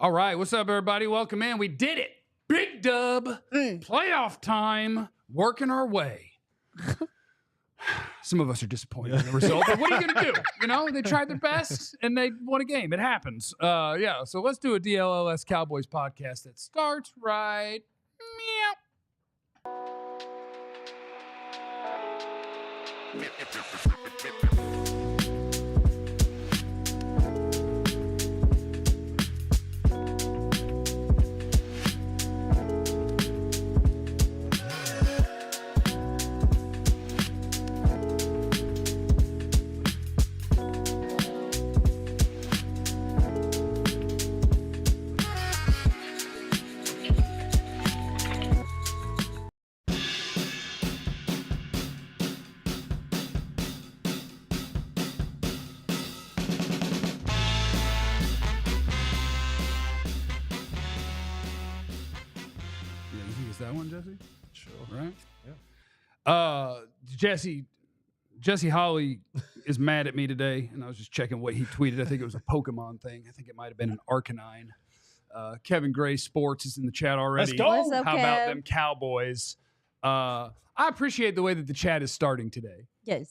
All right, what's up, everybody? Welcome in. We did it. Big dub. Playoff time. Working our way. Some of us are disappointed in the result, but what are you going to do? You know, they tried their best and they won a game. It happens. So let's do a DLLS Cowboys podcast that starts right that one, Jesse? Sure. Right? Yeah. Jesse Holly is mad at me today, and I was just checking what he tweeted. I think it was a Pokemon thing. I think it might have been an Arcanine. Kevin Gray Sports is in the chat already. Let's go. What's up, How Kev? about them Cowboys? I appreciate the way that the chat is starting today. Yes.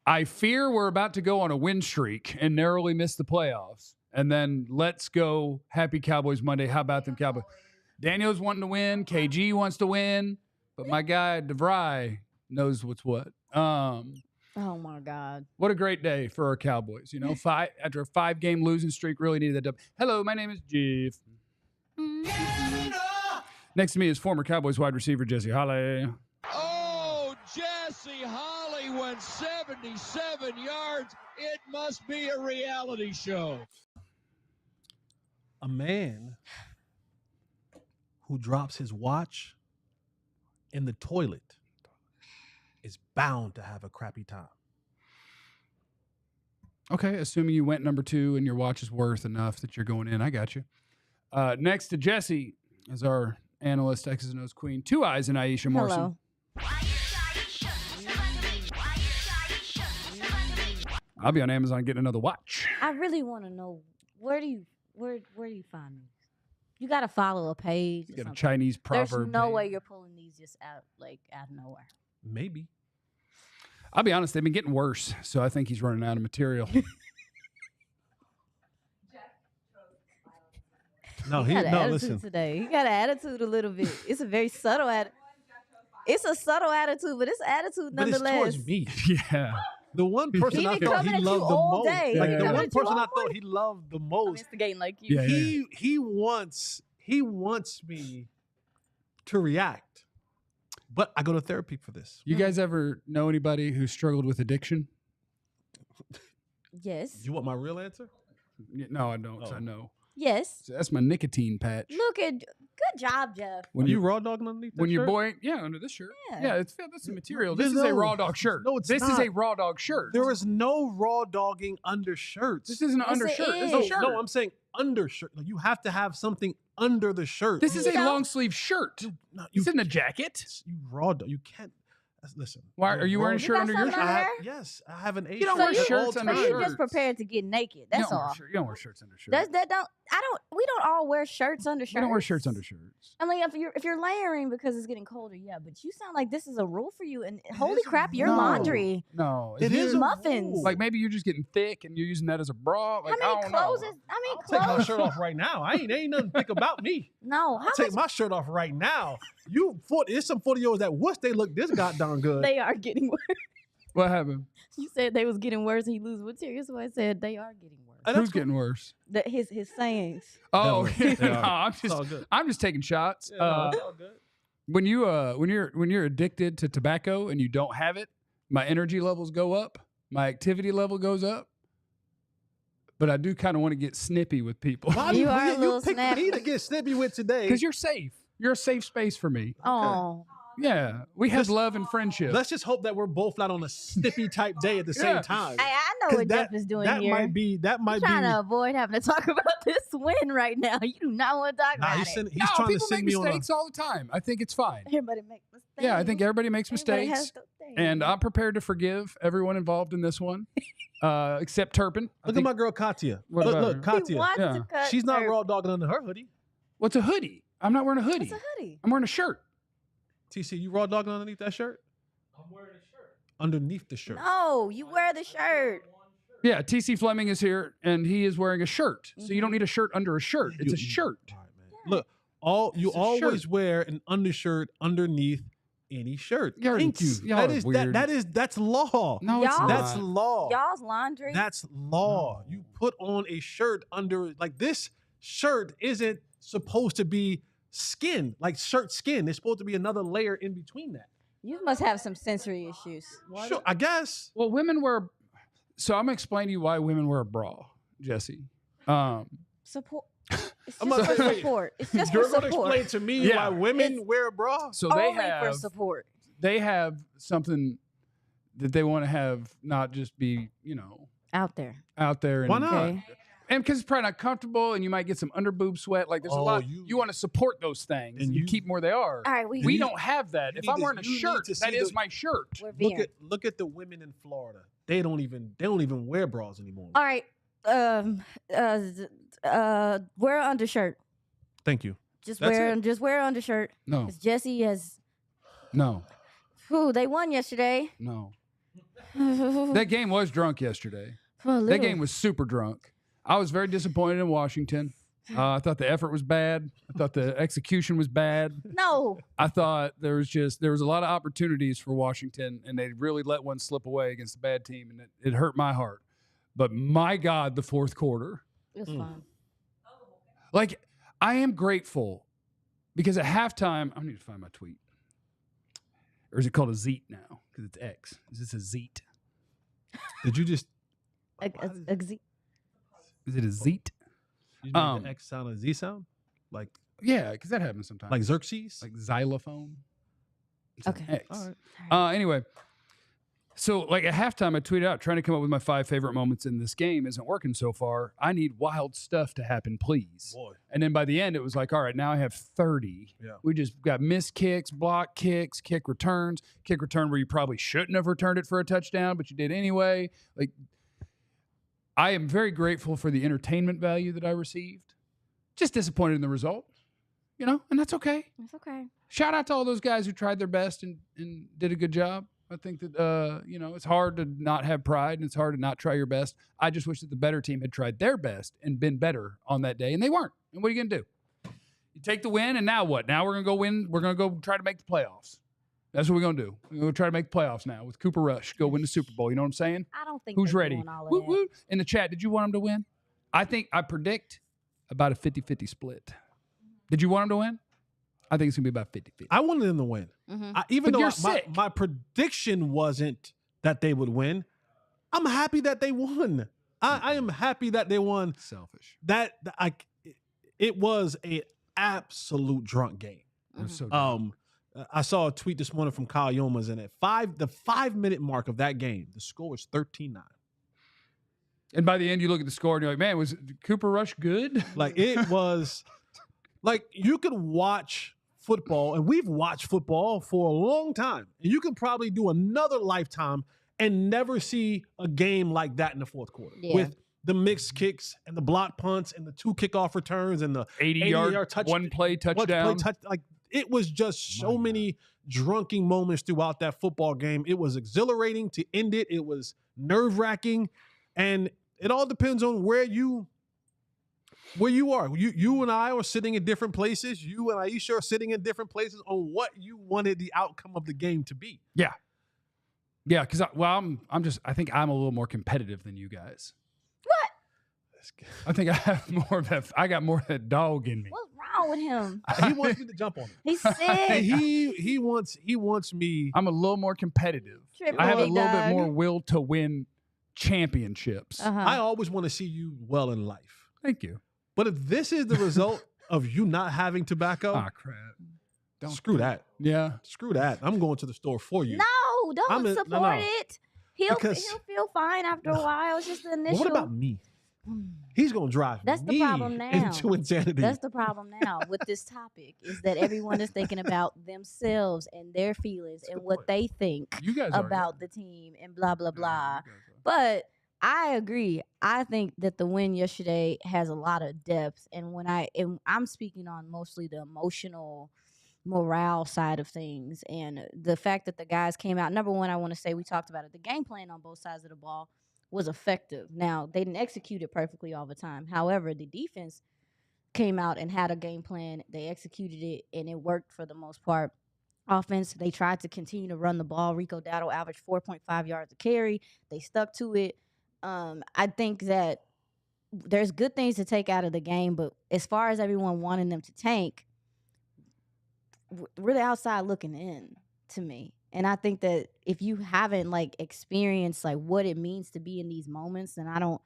I fear we're about to go on a win streak and narrowly miss the playoffs. And then let's go. Happy Cowboys Monday. How about them Cowboys? Daniel's wanting to win. KG wants to win. But my guy, DeVry, knows what's what. Oh, my God. What a great day for our Cowboys. You know, after a 5-game losing streak, really needed that dub. Hello, my name is Jeff. Next to me is former Cowboys wide receiver Jesse Holly. Oh, Jesse Holly went 77 yards. It must be a reality show. A man who drops his watch in the toilet is bound to have a crappy time. Okay, assuming you went number 2 and your watch is worth enough that you're going in. I got you. Next to Jesse is our analyst, X's and O's queen, 2 eyes and Aisha Morrison. Hello. I'll be on Amazon getting another watch. I really want to know, where do you find these? You got to follow a page You or got a something. Chinese proverb. There's no page. way you're pulling these just out of nowhere. Maybe. I'll be honest, they've been getting worse, so I think he's running out of material. No, He got an attitude listen. today. He got an attitude a little bit. It's a very subtle attitude. It's a subtle attitude, but it's attitude But it's nonetheless. towards me. Yeah. The one person He I been thought coming he at you loved the all most. day. Like He the coming one at you person I all thought morning. he loved the I'm most. instigating like you. Yeah. He wants me to react. But I go to therapy for this. You guys ever know anybody who struggled with addiction? Yes. You want my real answer? No, I don't. 'Cause Oh. I know. Yes. So that's my nicotine patch. Look at, good job, Jeff. When Are you you raw dogging underneath that when your shirt? boy, yeah, under this shirt. Yeah. That's the material. No, This is a no. raw dog shirt. No, it's this is not. a raw dog shirt. There is no raw dogging under shirts. This isn't an Yes, undershirt. it This is is. a shirt. No, I'm saying undershirt. Like, you have to have something under the shirt. This is a No. long sleeve shirt. No, This isn't a jacket. You raw dog. You can't. Listen. Why are you wearing a You shirt got under your something shirt? under I there? have, yes, I have an A. You don't So wear you- shirts under So you shirts. just prepared to get naked. That's all. You don't wear shirts under shirts. We don't all wear shirts under shirts. We don't wear shirts under shirts. I mean, if you're layering because it's getting colder, yeah. But you sound like this is a rule for you. And holy is a crap, your rule. laundry. No, It is a muffins. rule. like maybe you're just getting thick and you're using that as a bra. Like, How I many don't clothes know. is? I mean, I'll take my clothes. shirt off right now. Ain't nothing thick about me. No, how I'll take much my shirt off right now. There's some 40-year-olds that wish they look this goddamn good. they are getting worse. What happened? You said they was getting worse. And you lose material, so I said they are getting worse. And Who's that's cool. getting worse? His sayings. Oh, They no, are. It's all good. I'm just taking shots. Yeah, no, it's all good. When you're addicted to tobacco and you don't have it, my energy levels go up, my activity level goes up. But I do kind of want to get snippy with people Why do You are a you little pick snappy. me to get snippy with today? because you're safe. You're a safe space for me. Oh, Yeah, we have Just- love and friendship. Let's just hope that we're both not on a snippy type day at the Yeah. same time. I know 'Cause what Jeff is doing that here. might be I'm trying to avoid having to talk about this win right now. You do not want to talk Nah, about he's, it. sending, he's No, trying to people send make me on a. mistakes all the time. I think it's fine. Everybody make mistakes. Yeah, I think everybody makes Everybody mistakes. has those things. And I'm prepared to forgive everyone involved in this one. except Turpin. Look at my girl Katya. What Look, about look, her? Katya. He wants Yeah. to cut She's not Turpin. raw dogging under her hoodie. What's a hoodie? I'm not wearing a hoodie. What's a hoodie? I'm wearing a shirt. TC, you raw dogging underneath that shirt? I'm wearing a shirt. Underneath the shirt. No, you wear the shirt. Yeah, TC Fleming is here, and he is wearing a shirt. So you don't need a shirt under a shirt. It's a shirt. All right, man. Look, you It's a always shirt. wear an undershirt underneath any shirt. Y'all Thank you. y'all That are is weird. that's law. No, it's Y'all- That's not. law. Y'all's laundry. That's law. You put on a shirt under, like, this shirt isn't supposed to be skin, like shirt skin. There's supposed to be another layer in between that. You must have some sensory issues. Sure, I guess. Well, women wear. So I'm gonna explain to you why women wear a bra, Jesse. Support. It's I'm just about for to say, support. It's just You're for going to support. explain to me Yeah. why women It's wear a bra? So Only they for have support. something that they want to have, not just be Out there. out there. And, Why not? Okay. And because it's probably not comfortable, and you might get some underboob sweat. Like there's a Oh, lot. you- You want to support those things, And and you you- keep them where they are. All right, we We don't have that. you If need I'm to- wearing a you need shirt, to that see is the- my shirt. we're veering. Look at the women in Florida. They don't even wear bras anymore. All right. Wear an undershirt. Thank you. Just That's wear an undershirt. No, Because Jesse has. no, Whew, they won yesterday. no. that That game was drunk yesterday. That game was super drunk. I was very disappointed in Washington. I thought the effort was bad. I thought the execution was bad. No. I thought there was a lot of opportunities for Washington, and they really let one slip away against a bad team, and it hurt my heart. But my God, the fourth quarter. It was fun. Like, I am grateful because at halftime, I need to find my tweet. Or is it called a zeet now? Because it's X. Is this a zeet? Did you just Is it a zeet? you made the X sound a Z sound? Like Yeah, because that happens sometimes. like Xerxes? Like xylophone. It's an Okay. X. All right. Anyway, so like at halftime, I tweeted out trying to come up with my 5 favorite moments in this game isn't working so far. I need wild stuff to happen, please. Boy. And then by the end, it was like, all right, now I have 30. Yeah. We just got missed kicks, block kicks, kick returns, kick return where you probably shouldn't have returned it for a touchdown, but you did anyway. Like, I am very grateful for the entertainment value that I received. Just disappointed in the result, and that's okay. It's okay. Shout out to all those guys who tried their best and did a good job. I think that, it's hard to not have pride and it's hard to not try your best. I just wish that the better team had tried their best and been better on that day, and they weren't. And what are you going to do? You take the win, and now what? Now we're going to go win. We're going to go try to make the playoffs. That's what we're going to do. We're going to try to make the playoffs now with Cooper Rush. Go win the Super Bowl. You know what I'm saying? I don't think Who's they're ready? doing all of Woo, that. woo. In the chat, did you want them to win? I predict about a 50-50 split. Did you want them to win? I think it's going to be about 50-50. I wanted them to win. Mhm. Even But though you're my sick. my prediction wasn't that they would win, I'm happy that they won. I am happy that they won. Selfish. It was a absolute drunk game. They're so I saw a tweet this morning from Kyle Yomas, and at the 5-minute mark of that game, the score was 13-9. And by the end, you look at the score and you're like, man, was Cooper Rush good? Like, it was like you could watch football, and we've watched football for a long time, and you can probably do another lifetime and never see a game like that in the fourth quarter Yeah. with the mixed kicks and the block punts and the 2 kickoff returns and the 80-yard touch, one play touchdown. like, it was just so many drunken moments throughout that football game. It was exhilarating to end it. It was nerve-wracking, and it all depends on where you are. You and I are sitting in different places. You and Aisha are sitting in different places on what you wanted the outcome of the game to be. Yeah, because I think I'm a little more competitive than you guys. I think I have more of that. I got more of that dog in me. What's wrong with him? He wants me to jump on him. He's sick. He wants me. I'm a little more competitive. Tripping, I have a big little bit dog. more will to win championships. Uh-huh. I always want to see you well in life. Thank you. But if this is the result of you not having tobacco, Ah, crap. screw that. Yeah. Screw that. I'm going to the store for you. No, don't No, support no. it. He'll Because- feel fine after a while. It's just the Well, initial. what about me? He's going to drive That's the me problem now. into insanity. That's the problem now with this topic is that everyone is thinking about themselves and their feelings and good what point. they think You guys are. about the team and blah blah Yeah, blah. you guys are. But I agree. I think that the win yesterday has a lot of depth, and I'm speaking on mostly the emotional morale side of things, and the fact that the guys came out. Number one, I want to say we talked about it. The game plan on both sides of the ball was effective. Now they didn't execute it perfectly all the time. However, the defense came out and had a game plan. They executed it, and it worked for the most part. Offense, they tried to continue to run the ball. Rico Dowdle averaged 4.5 yards a carry. They stuck to it. I think that there's good things to take out of the game, but as far as everyone wanting them to tank, we're the outside looking in to me. And I think that if you haven't like experienced like what it means to be in these moments, then I don't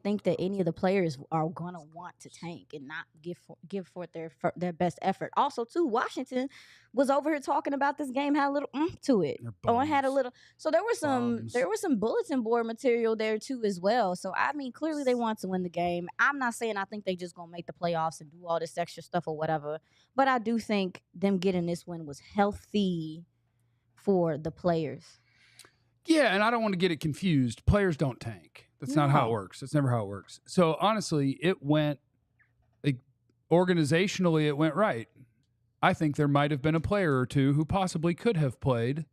think that any of the players are gonna want to tank and not give forth their best effort. Also, too, Washington was over here talking about this game, had a little to it. Oh, it had a little. So there was some bulletin board material there too as well. So I mean, clearly they want to win the game. I'm not saying I think they just gonna make the playoffs and do all this extra stuff or whatever, but I do think them getting this win was healthy for the players. Yeah, and I don't want to get it confused. Players don't tank. That's not how it works. That's never how it works. So honestly, it went like organizationally, it went right. I think there might have been a player or two who possibly could have played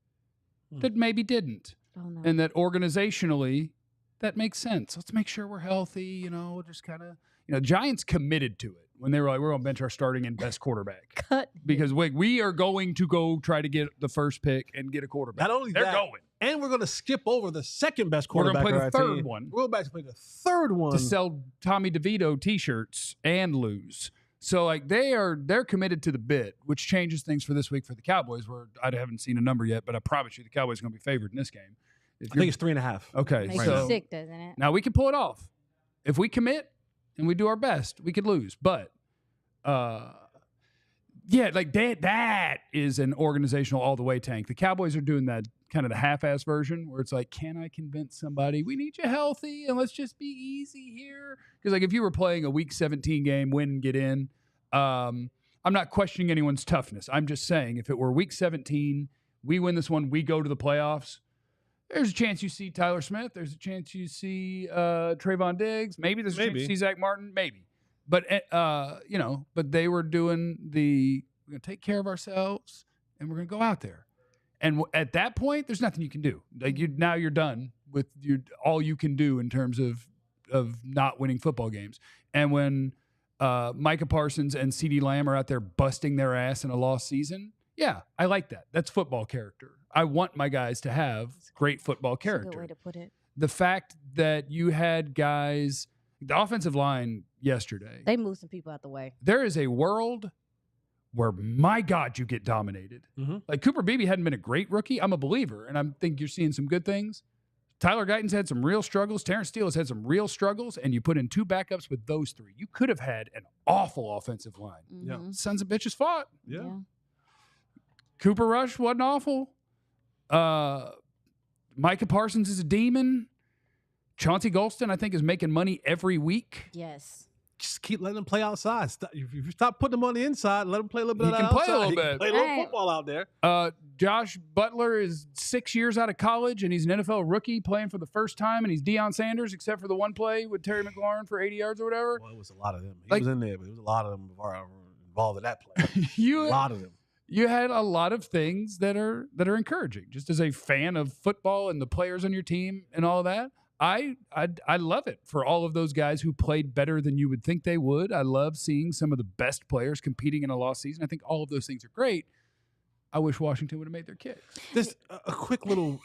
that maybe didn't. Oh, no. And that organizationally, that makes sense. Let's make sure we're healthy, just kind of, Giants committed to it when they were like, we're going to bench our starting and best quarterback. Because we are going to go try to get the first pick and get a quarterback. Not only They're that, going. and we're going to skip over the second best quarterback. We're going to play the third team. one. We're going to play the third one to sell Tommy DeVito T-shirts and lose. So like they're committed to the bit, which changes things for this week for the Cowboys. Where I haven't seen a number yet, but I promise you the Cowboys are going to be favored in this game. I think it's 3.5. Okay, Makes so you sick, doesn't it? now we can pull it off if we commit and we do our best. We could lose, but yeah, like that is an organizational all the way tank. The Cowboys are doing that kind of the half-ass version where it's like, can I convince somebody we need you healthy and let's just be easy here? Because like if you were playing a Week 17 game, win and get in, I'm not questioning anyone's toughness. I'm just saying if it were Week 17, we win this one, we go to the playoffs. There's a chance you see Tyler Smith. There's a chance you see Trayvon Diggs. Maybe there's a chance you see Zach Martin. Maybe. But, but they were doing we're going to take care of ourselves and we're going to go out there. And at that point, there's nothing you can do. Like now you're done with all you can do in terms of not winning football games. And when Micah Parsons and CeeDee Lamb are out there busting their ass in a lost season, yeah, I like that. That's football character. I want my guys to have great football character. That's a good way to put it. The fact that you had guys, the offensive line yesterday, They moved some people out the way. there is a world where, my God, you get dominated. Mm-hmm. Like Cooper Beebe hadn't been a great rookie. I'm a believer, and I think you're seeing some good things. Tyler Guyton's had some real struggles. Terrence Steele has had some real struggles, and you put in two backups with those three. You could have had an awful offensive line. Yeah. Mhm. Sons of bitches fought. Yeah. Cooper Rush wasn't awful. Micah Parsons is a demon. Chauncey Golston, I think, is making money every week. Yes. Just keep letting them play outside. If you stop putting them on the inside, let them play a little bit He of can that play a outside. little He can bit. play a little Right. football out there. Josh Butler is 6 years out of college, and he's an NFL rookie playing for the first time, and he's Deion Sanders, except for the one play with Terry McLaurin for 80 yards or whatever. Well, it was a lot of them. He Like- was in there, but it was a lot of them involved in that play. a You lot of them. you had a lot of things that are encouraging. Just as a fan of football and the players on your team and all of that, I love it for all of those guys who played better than you would think they would. I love seeing some of the best players competing in a lost season. I think all of those things are great. I wish Washington would have made their kick. This a quick little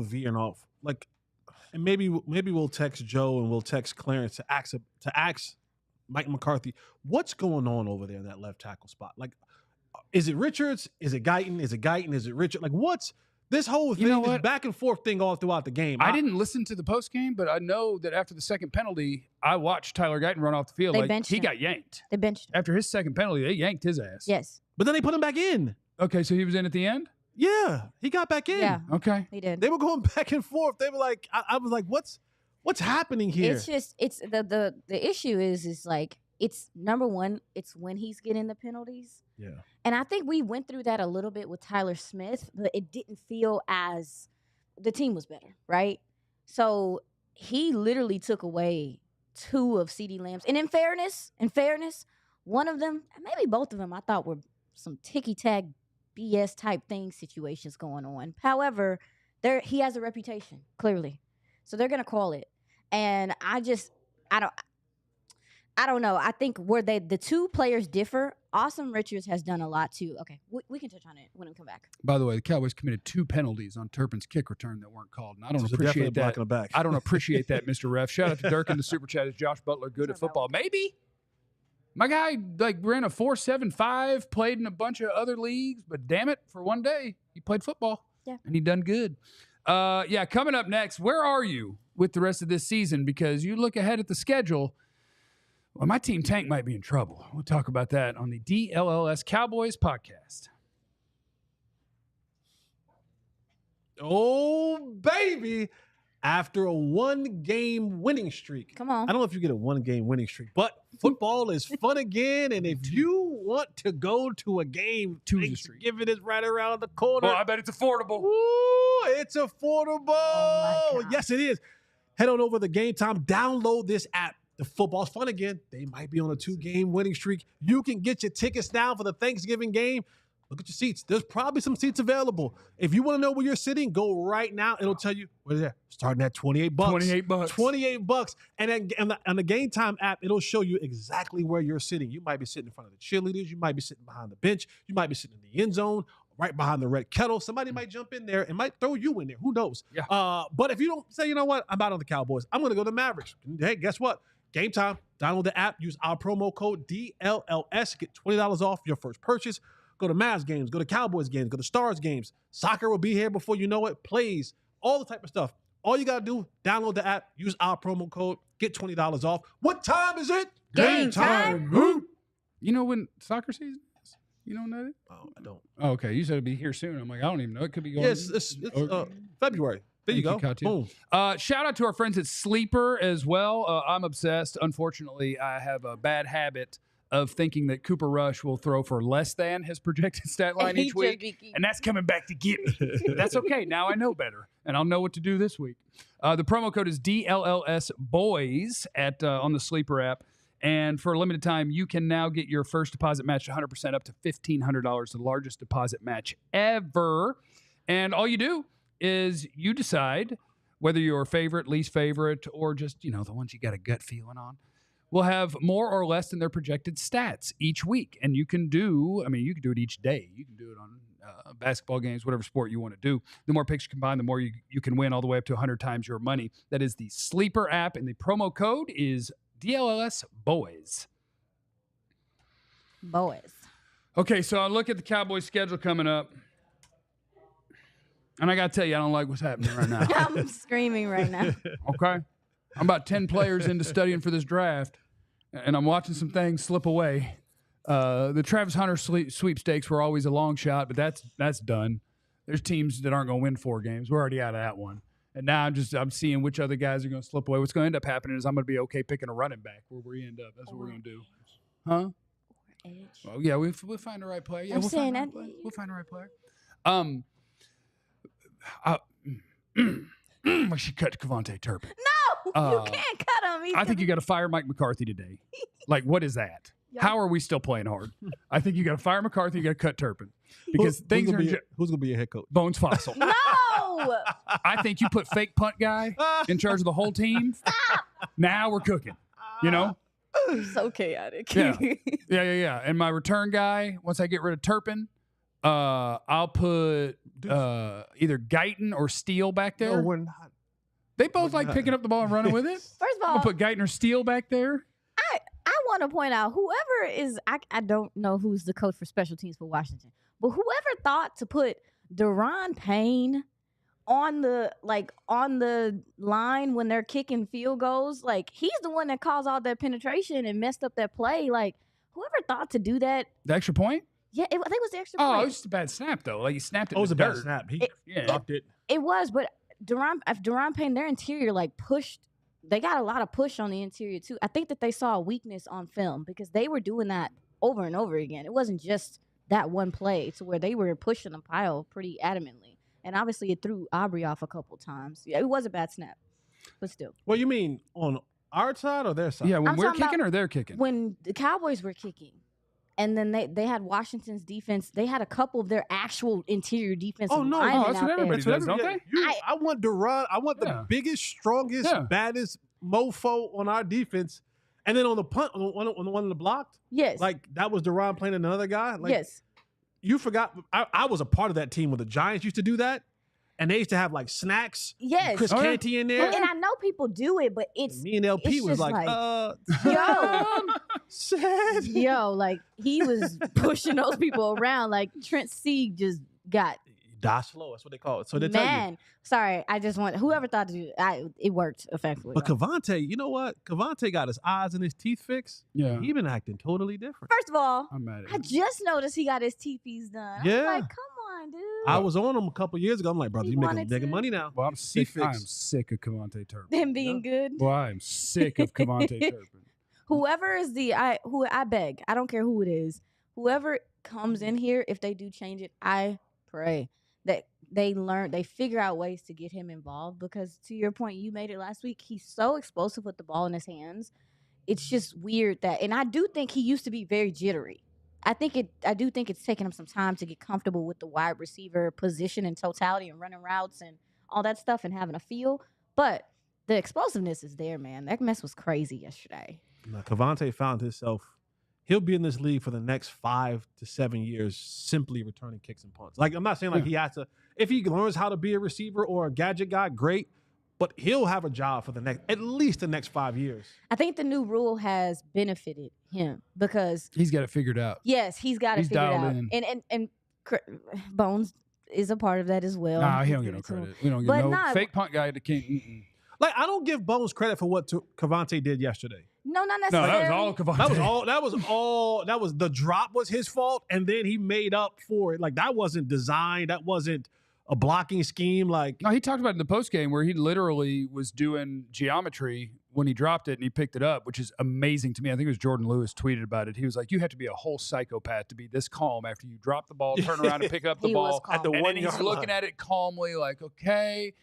veering off, like, and maybe we'll text Joe and we'll text Clarence to ask Mike McCarthy what's going on over there in that left tackle spot. Like, is it Richards? Is it Guyton? Is it Guyton? Is it Richard? Like, what's this whole thing? You know This what? back and forth thing all throughout the game. I didn't listen to the post game, but I know that after the second penalty, I watched Tyler Guyton run off the field. They Like benched he him. got yanked They benched him. after his second penalty. They yanked his ass. Yes. But then they put him back in. Okay, so he was in at the end. Yeah, he got back in. Yeah. Okay. He did. They were going back and forth. They were like, I was like, what's happening here? It's just the issue is like it's number one, it's when he's getting the penalties. Yeah. And I think we went through that a little bit with Tyler Smith, but it didn't feel as the team was better, right? So he literally took away 2 of CeeDee Lamb's. And in fairness, one of them, maybe both of them, I thought were some ticky-tack BS type thing situations going on. However, he has a reputation, clearly. So they're going to call it. And I don't know. I think where the 2 players differ, Awesome Richards has done a lot too. Okay, we can touch on it when we come back. By the way, the Cowboys committed 2 penalties on Turpin's kick return that weren't called, and I don't appreciate that. I don't appreciate that, Mr. Ref. Shout out to Dirk in the super chat. Is Josh Butler good at football? Maybe. My guy ran a 4.75, played in a bunch of other leagues, but damn it, for one day he played football. Yeah, and he done good. Coming up next, where are you with the rest of this season? Because you look ahead at the schedule. Well, my team Tank might be in trouble. We'll talk about that on the DLLS Cowboys Podcast. Oh, baby. After a 1-game winning streak. Come on. I don't know if you get a 1-game winning streak, but football is fun again. And if you want to go to a game, Thanksgiving is right around the corner. Well, I bet it's affordable. Ooh, it's affordable. Oh, yes, it is. Head on over to Game Time. Download this app. The football's fun again. They might be on a 2-game winning streak. You can get your tickets now for the Thanksgiving game. Look at your seats. There's probably some seats available. If you want to know where you're sitting, go right now. It'll tell you what is that? Starting at $28. $28. And then on the Game Time app, it'll show you exactly where you're sitting. You might be sitting in front of the cheerleaders. You might be sitting behind the bench. You might be sitting in the end zone, right behind the red kettle. Somebody might jump in there and might throw you in there. Who knows? Yeah. But if you don't say, you know what, I'm out on the Cowboys, I'm going to go to Mavericks. Hey, guess what? Game Time. Download the app. Use our promo code DLLS. Get $20 off your first purchase. Go to Mavs games. Go to Cowboys games. Go to Stars games. Soccer will be here before you know it. Plays. All the type of stuff. All you got to do, download the app. Use our promo code. Get $20 off. What time is it? Game time. You know when soccer season is? You don't know that? Oh, I don't. Oh, okay. You said it'd be here soon. I'm like, I don't even know. It could be going. Yes, it's February. There you go. Boom. Shout out to our friends at Sleeper as well. I'm obsessed. Unfortunately, I have a bad habit of thinking that Cooper Rush will throw for less than his projected stat line each week, and that's coming back to get me. But that's okay. Now I know better, and I'll know what to do this week. The promo code is DLLS Boys on the Sleeper app, and for a limited time, you can now get your first deposit matched 100% up to $1,500, the largest deposit match ever. And all you do is you decide whether your favorite, least favorite, or just, the ones you got a gut feeling on will have more or less than their projected stats each week. And you can do it each day. You can do it on basketball games, whatever sport you want to do. The more picks you combine, the more you can win, all the way up to 100 times your money. That is the Sleeper app, and the promo code is DLLS Boys. Okay, so I look at the Cowboys schedule coming up. And I got to tell you, I don't like what's happening right now. I'm screaming right now. Okay? I'm about 10 players into studying for this draft, and I'm watching some things slip away. The Travis Hunter sweepstakes were always a long shot, but that's done. There's teams that aren't going to win 4 games. We're already out of that one. And now I'm seeing which other guys are going to slip away. What's going to end up happening is I'm going to be okay picking a running back where we end up. That's what we're going to do. Huh? Well, yeah, we'll find the right player. Yeah, we'll find the right player. We should cut KaVontae Turpin. No, you can't cut him. I think you got to fire Mike McCarthy today. Like, what is that? Yep. How are we still playing hard? I think you got to fire McCarthy. You got to cut Turpin because who's going to be your head coach? Bones Fossil. No. I think you put fake punt guy in charge of the whole team. Stop. Now we're cooking. So chaotic. Yeah. And my return guy, once I get rid of Turpin, I'll put either Guyton or Steele back there. No, we're not. They both like picking up the ball and running with it. First of all, I'll put Guyton or Steele back there. I want to point out whoever is, I don't know who's the coach for special teams for Washington, but whoever thought to put Deron Payne on the line when they're kicking field goals, like he's the one that caused all that penetration and messed up that play. Like whoever thought to do that. The extra point? Yeah, I think it was the extra point. Oh, it was just a bad snap though. Like he snapped it. It was a dirt. bad snap. He dropped it. It was, but Deron Payne, their interior pushed. They got a lot of push on the interior too. I think that they saw a weakness on film because they were doing that over and over again. It wasn't just that one play to where they were pushing the pile pretty adamantly. And obviously it threw Aubrey off a couple times. Yeah, it was a bad snap. but still. Well, you mean on our side or their side? Yeah, when I'm we're talking kicking about or they're kicking. When the Cowboys were kicking, and then they had Washington's defense. They had a couple of their actual interior defensive linemen that's what out everybody there. does, don't they? I want Duran. I want the biggest, strongest, baddest mofo on our defense. And then on the punt, on the one that blocked, Yes. like that was Duran playing another guy. Like, yes. You forgot. I was a part of that team when the Giants used to do that, and they used to have like snacks. Yes. Chris Canty in there. And I know people do it, but it's me and LP it's was just like, sad. yo, like he was pushing those people around. Like Trent Sieg just got Die slow. That's what they call it. So they tell you. man. Sorry, I just want whoever thought to do it worked effectively. But KaVontae, you know what? KaVontae got his eyes and his teeth fixed. Yeah. He been acting totally different. First of all, I'm mad at I him. just noticed he got his teepees done. Yeah. I'm like, come on, dude. I was on him a couple years ago. I'm like, brother, He you wanted making to. money now. Well, I'm sick. fixed. I'm sick of KaVontae Turpin. Him being good. Well, I'm sick of KaVontae Turpin. Whoever is I beg, I don't care who it is. Whoever comes in here, if they do change it, I pray that they figure out ways to get him involved, because to your point, you made it last week. He's so explosive with the ball in his hands. It's just weird that, and I do think he used to be very jittery. I do think it's taken him some time to get comfortable with the wide receiver position and totality and running routes and all that stuff and having a feel. But the explosiveness is there, man. That mess was crazy yesterday. Now, KaVontae found himself. He'll be in this league for the next 5 to 7 years, simply returning kicks and punts. Like, I'm not saying like he has to. If he learns how to be a receiver or a gadget guy, great. But he'll have a job for at least the next 5 years. I think the new rule has benefited him because He's got it figured out. yes, he's got it figured dialed out, in. and Bones is a part of that as well. Nah, he don't get no credit. We don't get But no nah, fake punt guy that can't. Like, I don't give Bones credit for what KaVontae did yesterday. No, not No, necessarily. that was all KaVontae. That was the drop was his fault, and then he made up for it. Like, that wasn't designed. That wasn't a blocking scheme. Like, No, he talked about it in the post game where he literally was doing geometry when he dropped it and he picked it up, which is amazing to me. I think it was Jordan Lewis tweeted about it. He was like, "You have to be a whole psychopath to be this calm after you drop the ball, turn around and pick up the He was ball." calm. at the And 1 then yard he's looking line. at it calmly, like, "Okay,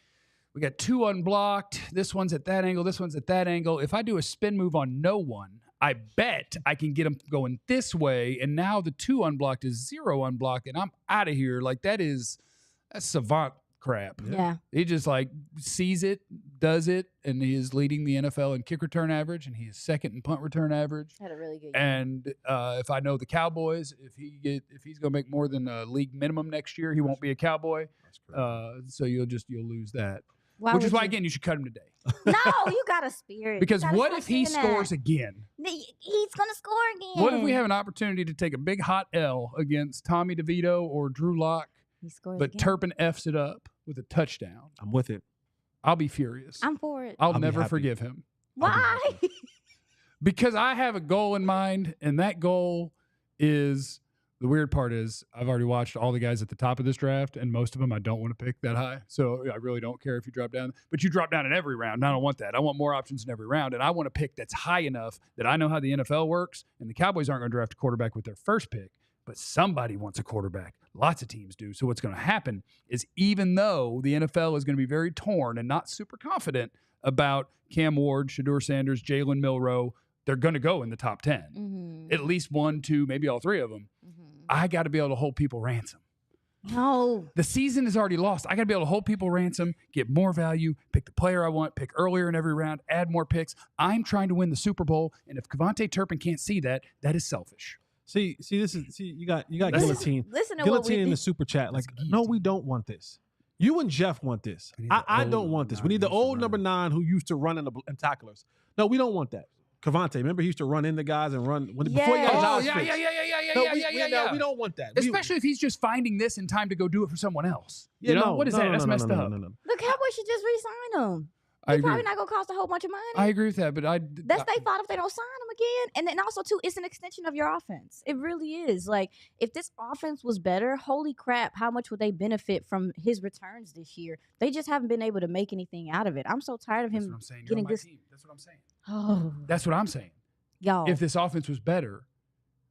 we got 2 unblocked. This one's at that angle. This one's at that angle. If I do a spin move on no one, I bet I can get him going this way. And now the 2 unblocked is 0 unblocked, and I'm out of here." Like, that's savant crap. Yeah. He just like sees it, does it, and he is leading the NFL in kick return average, and he is second in punt return average. Had a really good game. And if I know the Cowboys, if he's going to make more than a league minimum next year, he won't be a Cowboy. So you'll lose that. Which is why, again, you should cut him today. No, you got a spirit. Because You gotta what stop if he saying that. scores again? He's gonna score again. What if we have an opportunity to take a big hot L against Tommy DeVito or Drew Lock, He scores but again. Turpin F's it up with a touchdown? I'm with it. I'll be furious. I'm for it. I'll be never happy. forgive him. Why? Because I have a goal in mind, and that goal is the weird part is I've already watched all the guys at the top of this draft, and most of them I don't want to pick that high. So I really don't care if you drop down. But you drop down in every round, and I don't want that. I want more options in every round, and I want to pick that's high enough that I know how the NFL works, and the Cowboys aren't going to draft a quarterback with their first pick, but somebody wants a quarterback. Lots of teams do. So what's going to happen is even though the NFL is going to be very torn and not super confident about Cam Ward, Shedeur Sanders, Jalen Milroe, they're going to go in the top 10. Mm-hmm. At least 1, 2, maybe all 3 of them. Mm-hmm. I got to be able to hold people ransom. No. The season is already lost. I got to be able to hold people ransom, get more value, pick the player I want, pick earlier in every round, add more picks. I'm trying to win the Super Bowl, and if KaVontae Turpin can't see that, that is selfish. See, you got guillotine. Listen to what we Guillotine in did. the super chat. Like, That's no, we don't want this. You and Jeff want this. I need the I don't old want this. We nine need the who used to old number run. 9 who used to run in tacklers. No, we don't want that. KaVontae, remember he used to run into guys and run before he got his Yes. Oh, eyes yeah, fixed. yeah. We don't want that. Especially if he's just finding this in time to go do it for someone else. Yeah, You know? no, What is no, that? no, That's no, messed no, up. No. The Cowboys should just re-sign him. I He's agree. probably not gonna cost a whole bunch of money. I agree with that, but That's their fault if they don't sign him again. And then also too, it's an extension of your offense. It really is. Like, if this offense was better, holy crap, how much would they benefit from his returns this year? They just haven't been able to make anything out of it. I'm so tired of That's him what I'm saying. You're getting on my this. team. That's what I'm saying. Oh, That's what I'm saying. y'all. If this offense was better,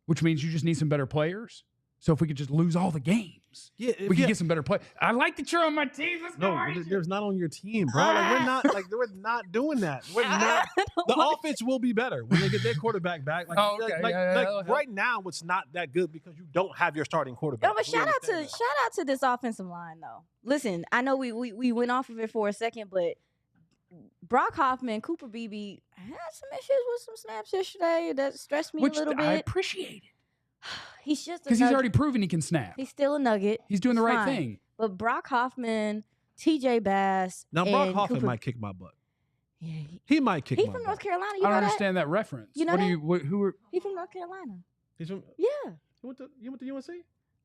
which means you just need some better players. So if we could just lose all the games. Yeah, We can get some better play. I like that you're on my team. Let's go. there's not on your team, bro. Like we're not doing that. We're not. The offense will be better when they get their quarterback back. Like, right now, it's not that good because you don't have your starting quarterback. No, but shout out to this offensive line though. Listen, I know we went off of it for a second, but Brock Hoffman, Cooper Beebe had some issues with some snaps yesterday that stressed me a little bit. I appreciate it. He's just because he's already proven he can snap. He's still a nugget. He's doing the right thing. But Brock Hoffman, TJ Bass, now Brock Hoffman might kick my butt. Yeah, he might kick. He's from North Carolina. I don't understand that reference. You know who are? He's from North Carolina. He's from. Yeah. You went to UNC?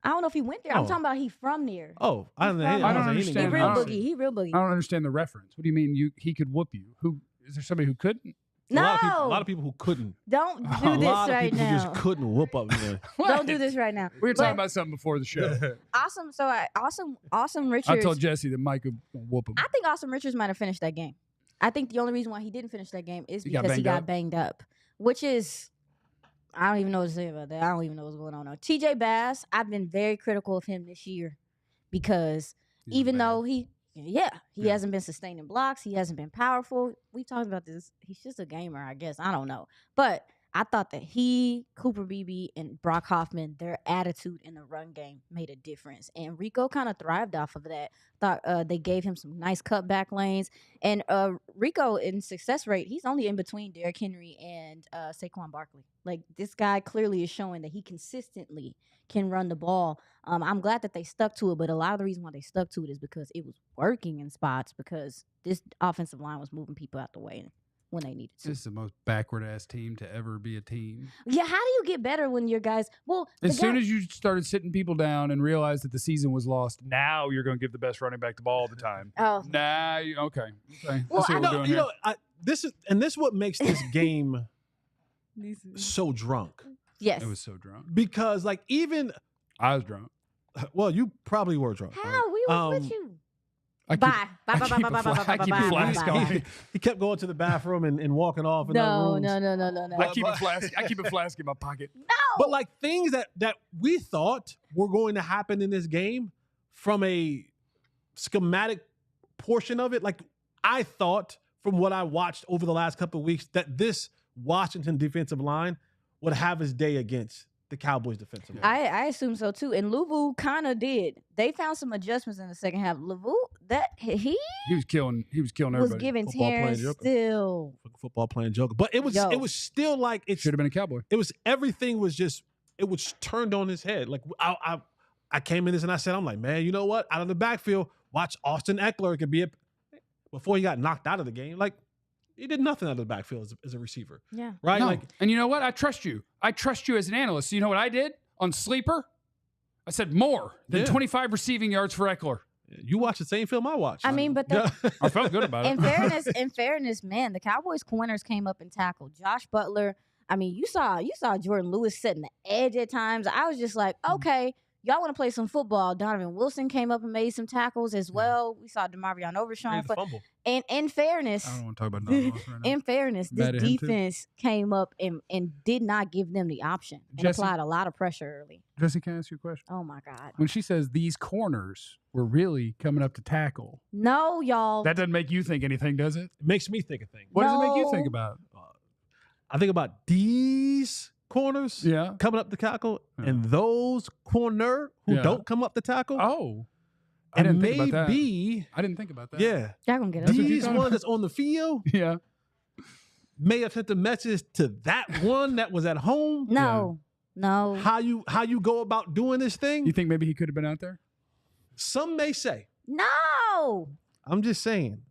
I don't know if he went there. I'm talking about he from there. Oh, I don't understand. He real boogie. He real boogie. I don't understand the reference. What do you mean? He could whoop you? Who is there? Somebody who couldn't? No, a lot of people who couldn't. Don't do this right now. Just couldn't whoop up. Don't do this right now. We were talking about something before the show. Awesome Richards. I told Jesse that Mike would whoop him. I think Awesome Richards might have finished that game. I think the only reason why he didn't finish that game is because he got banged up, which is, I don't even know what to say about that. I don't even know what's going on now. TJ Bass, I've been very critical of him this year because even though he hasn't been sustaining blocks. He hasn't been powerful. We talked about this. He's just a gamer, I guess. I don't know. But I thought that Cooper Beebe, and Brock Hoffman, their attitude in the run game made a difference. And Rico kind of thrived off of that. Thought they gave him some nice cutback lanes. And Rico, in success rate, he's only in between Derrick Henry and Saquon Barkley. Like, this guy clearly is showing that he consistently can run the ball. I'm glad that they stuck to it, but a lot of the reason why they stuck to it is because it was working in spots because this offensive line was moving people out the way when they needed to. This is the most backward-ass team to ever be a team. Yeah, how do you get better when your guys... Well, as soon as you started sitting people down and realized that the season was lost, now you're going to give the best running back the ball all the time. Oh. Nah, okay. Well, this is what makes this game so drunk. Yes. It was so drunk. Because, like, even... I was drunk. Well, you probably were drunk. How? Right? We was with you. I keep a flask on. He kept going to the bathroom and walking off. No. I keep a flask in my pocket. No. But like things that we thought were going to happen in this game from a schematic portion of it, like I thought from what I watched over the last couple of weeks that this Washington defensive line would have his day against the Cowboys defensive line. I assume so too. And Louvu kind of did. They found some adjustments in the second half. Louvu, he was killing everybody. Was giving Terrence still football playing joker. But it was still like it should have been a Cowboy. It was everything was just it was turned on his head. Like I came in this and I said, I'm like, man, you know what? Out of the backfield, watch Austin Eckler could be before he got knocked out of the game. Like he did nothing out of the backfield as a receiver. Yeah. Right? No. Like, and you know what? I trust you. I trust you as an analyst. So you know what I did on Sleeper? I said more than 25 receiving yards for Eckler. You watch the same film I watched. I mean, but I felt good about it. In fairness, man, the Cowboys corners came up and tackled. Josh Butler. I mean, you saw Jordan Lewis setting the edge at times. I was just like, okay, y'all want to play some football. Donovan Wilson came up and made some tackles as well. We saw DeMarvion Overshawn. And in fairness, I don't want to talk about Donovan Wilson right now. In fairness, this defense came up and did not give them the option and applied a lot of pressure early. Jesse, can I ask you a question? Oh, my God. When she says these corners were really coming up to tackle. No, y'all. That doesn't make you think anything, does it? It makes me think of things. What does it make you think about? I think about these corners coming up the tackle and those corner who don't come up the tackle. Oh. And maybe I didn't think about that. Yeah. Y'all gonna get it. These ones that's on the field may have sent the message to that one that was at home. No. How you go about doing this thing? You think maybe he could have been out there? Some may say. No. I'm just saying.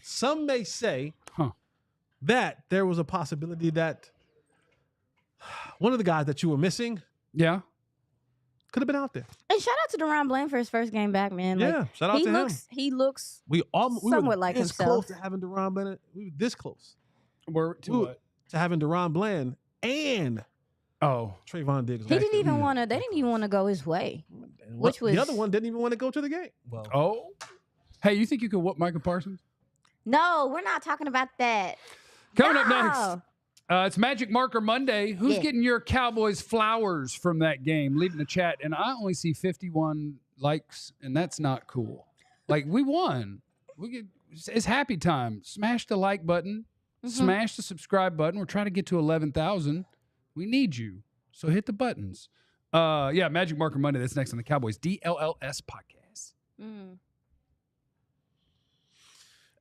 Some may say that there was a possibility that one of the guys that you were missing could have been out there. And shout out to Deron Bland for his first game back, man. Shout out to him. He looks we somewhat were like this himself. close to having Deron Bland. We were this close. To having Deron Bland and Trayvon Diggs. They didn't even want to go his way. Which was the other one didn't even want to go to the game. Well, hey, you think you could whoop Micah Parsons? No, we're not talking about that. Coming up next. It's Magic Marker Monday. Who's getting your Cowboys flowers from that game? Leave in the chat. And I only see 51 likes, and that's not cool. Like, we won. It's happy time. Smash the like button. Smash the subscribe button. We're trying to get to 11,000. We need you. So hit the buttons. Yeah, Magic Marker Monday. That's next on the Cowboys DLLS podcast.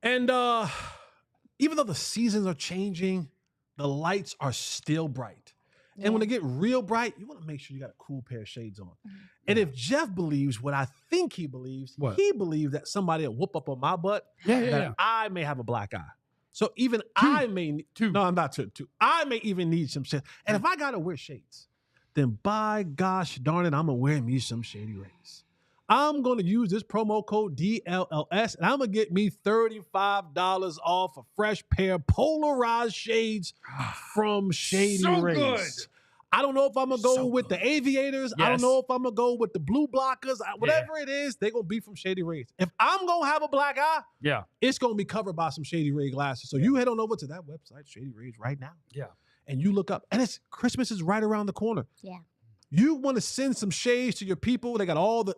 And even though the seasons are changing, the lights are still bright. And when they get real bright, you want to make sure you got a cool pair of shades on. And if Jeff believes what I think he believes, he believes that somebody will whoop up on my butt, that I may have a black eye. So even I may no, I'm not two. I may even need some shades. And if I gotta wear shades, then by gosh darn it, I'm gonna wear me some Shady Rays. I'm gonna use this promo code DLLS, and I'm gonna get me $35 off a fresh pair of polarized shades from Shady Rays. Good. I don't know if I'm gonna go with the aviators. I don't know if I'm gonna go with the blue blockers. Whatever it is, they're gonna be from Shady Rays. If I'm gonna have a black eye, it's gonna be covered by some Shady Ray glasses. So you head on over to that website, Shady Rays, right now. And you look up, and it's Christmas is right around the corner. You want to send some shades to your people. They got all the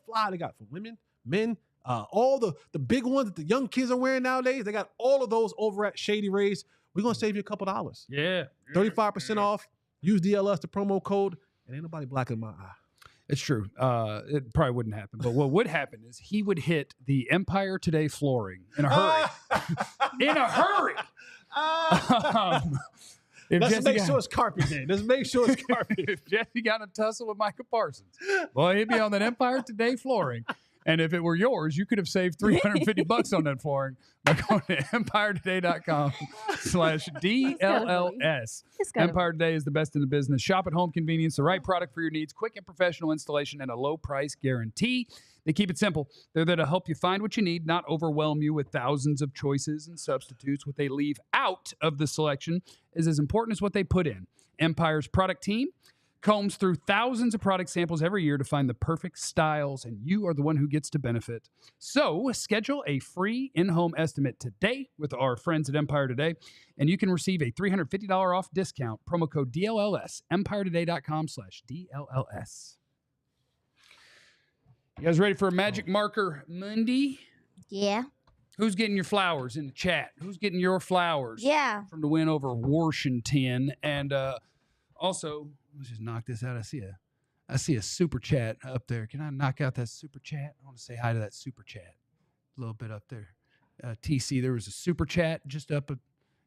fly they got for women, men, all the big ones that the young kids are wearing nowadays. They got all of those over at Shady Rays. We're gonna save you a couple dollars. 35% off. Use DLS, the promo code, and ain't nobody blacking my eye. It's true. It probably wouldn't happen. But what would happen is he would hit the Empire Today flooring in a hurry. In a hurry. Let's make sure it's carpet day. Let's make sure it's carpet. If Jesse got a tussle with Micah Parsons, well, he'd be on that Empire Today flooring. And if it were yours, you could have saved $350 on that flooring by going to EmpireToday.com/DLLS. Empire Today is the best in the business. Shop at home convenience, the right product for your needs, quick and professional installation, and a low price guarantee. They keep it simple. They're there to help you find what you need, not overwhelm you with thousands of choices and substitutes. What they leave out of the selection is as important as what they put in. Empire's product team combs through thousands of product samples every year to find the perfect styles, and you are the one who gets to benefit. So schedule a free in-home estimate today with our friends at Empire Today, and you can receive a $350 off discount. Promo code DLLS, EmpireToday.com/DLLS. You guys ready for a Magic Marker Monday? Yeah. Who's getting your flowers in the chat? Who's getting your flowers? Yeah. From the win over Washington. And also, let's just knock this out. I see a super chat up there. Can I knock out that super chat? I want to say hi to that super chat. A little bit up there. TC, there was a super chat just up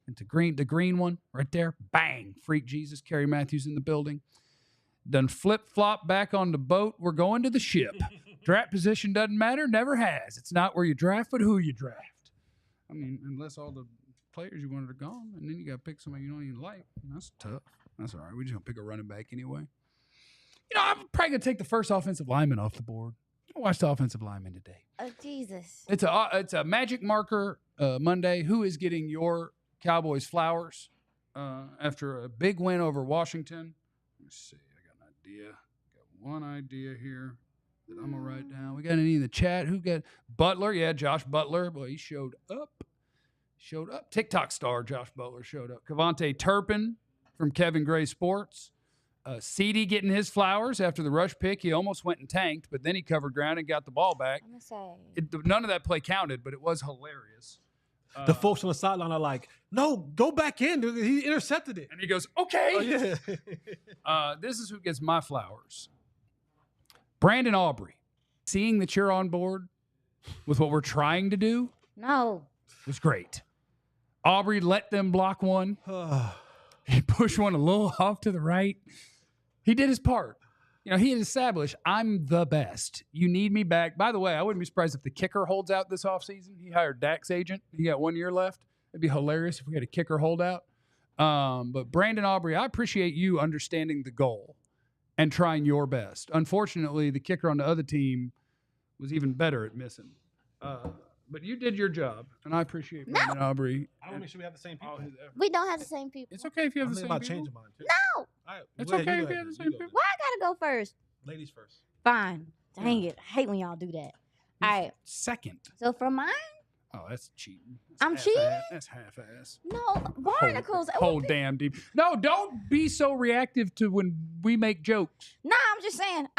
into the green one right there. Bang. Freak Jesus. Kerry Matthews in the building. Done flip-flop back on the boat. We're going to the ship. Draft position doesn't matter. Never has. It's not where you draft, but who you draft. I mean, unless all the players you wanted are gone, and then you got to pick somebody you don't even like. That's tough. That's all right. We're just going to pick a running back anyway. You know, I'm probably going to take the first offensive lineman off the board. I watched the offensive lineman today. Oh, Jesus. It's a Magic Marker Monday. Who is getting your Cowboys flowers after a big win over Washington? Let's see. I got an idea. Got one idea here that I'm going to write down. We got any in the chat? Who got Butler? Yeah, Josh Butler. Boy, he showed up. TikTok star Josh Butler showed up. KaVontae Turpin from Kevin Gray Sports. CeeDee getting his flowers after the rush pick. He almost went and tanked, but then he covered ground and got the ball back. I'm gonna say. None of that play counted, but it was hilarious. The folks on the sideline are like, no, go back in. He intercepted it. And he goes, okay. Oh, yeah. This is who gets my flowers. Brandon Aubrey. Seeing that you're on board with what we're trying to do. No. Was great. Aubrey let them block one. He pushed one a little off to the right. He did his part. You know, he had established, I'm the best. You need me back. By the way, I wouldn't be surprised if the kicker holds out this offseason. He hired Dak's agent. He got 1 year left. It'd be hilarious if we had a kicker holdout. But Brandon Aubrey, I appreciate you understanding the goal and trying your best. Unfortunately, the kicker on the other team was even better at missing. But you did your job, and I appreciate Brandon Aubrey. I want to make sure we have the same people. We don't have the same people. It's okay if you have the same people. Changing mine too. No. All right, it's okay if you have the same people. Why I gotta go first? Ladies first. Fine. Dang it. I hate when y'all do that. All right. Second. So for mine? Oh, that's cheating. I'm cheating? That's half-ass. No, barnacles. Whole damn deep. No, don't be so reactive to when we make jokes. Nah, I'm just saying.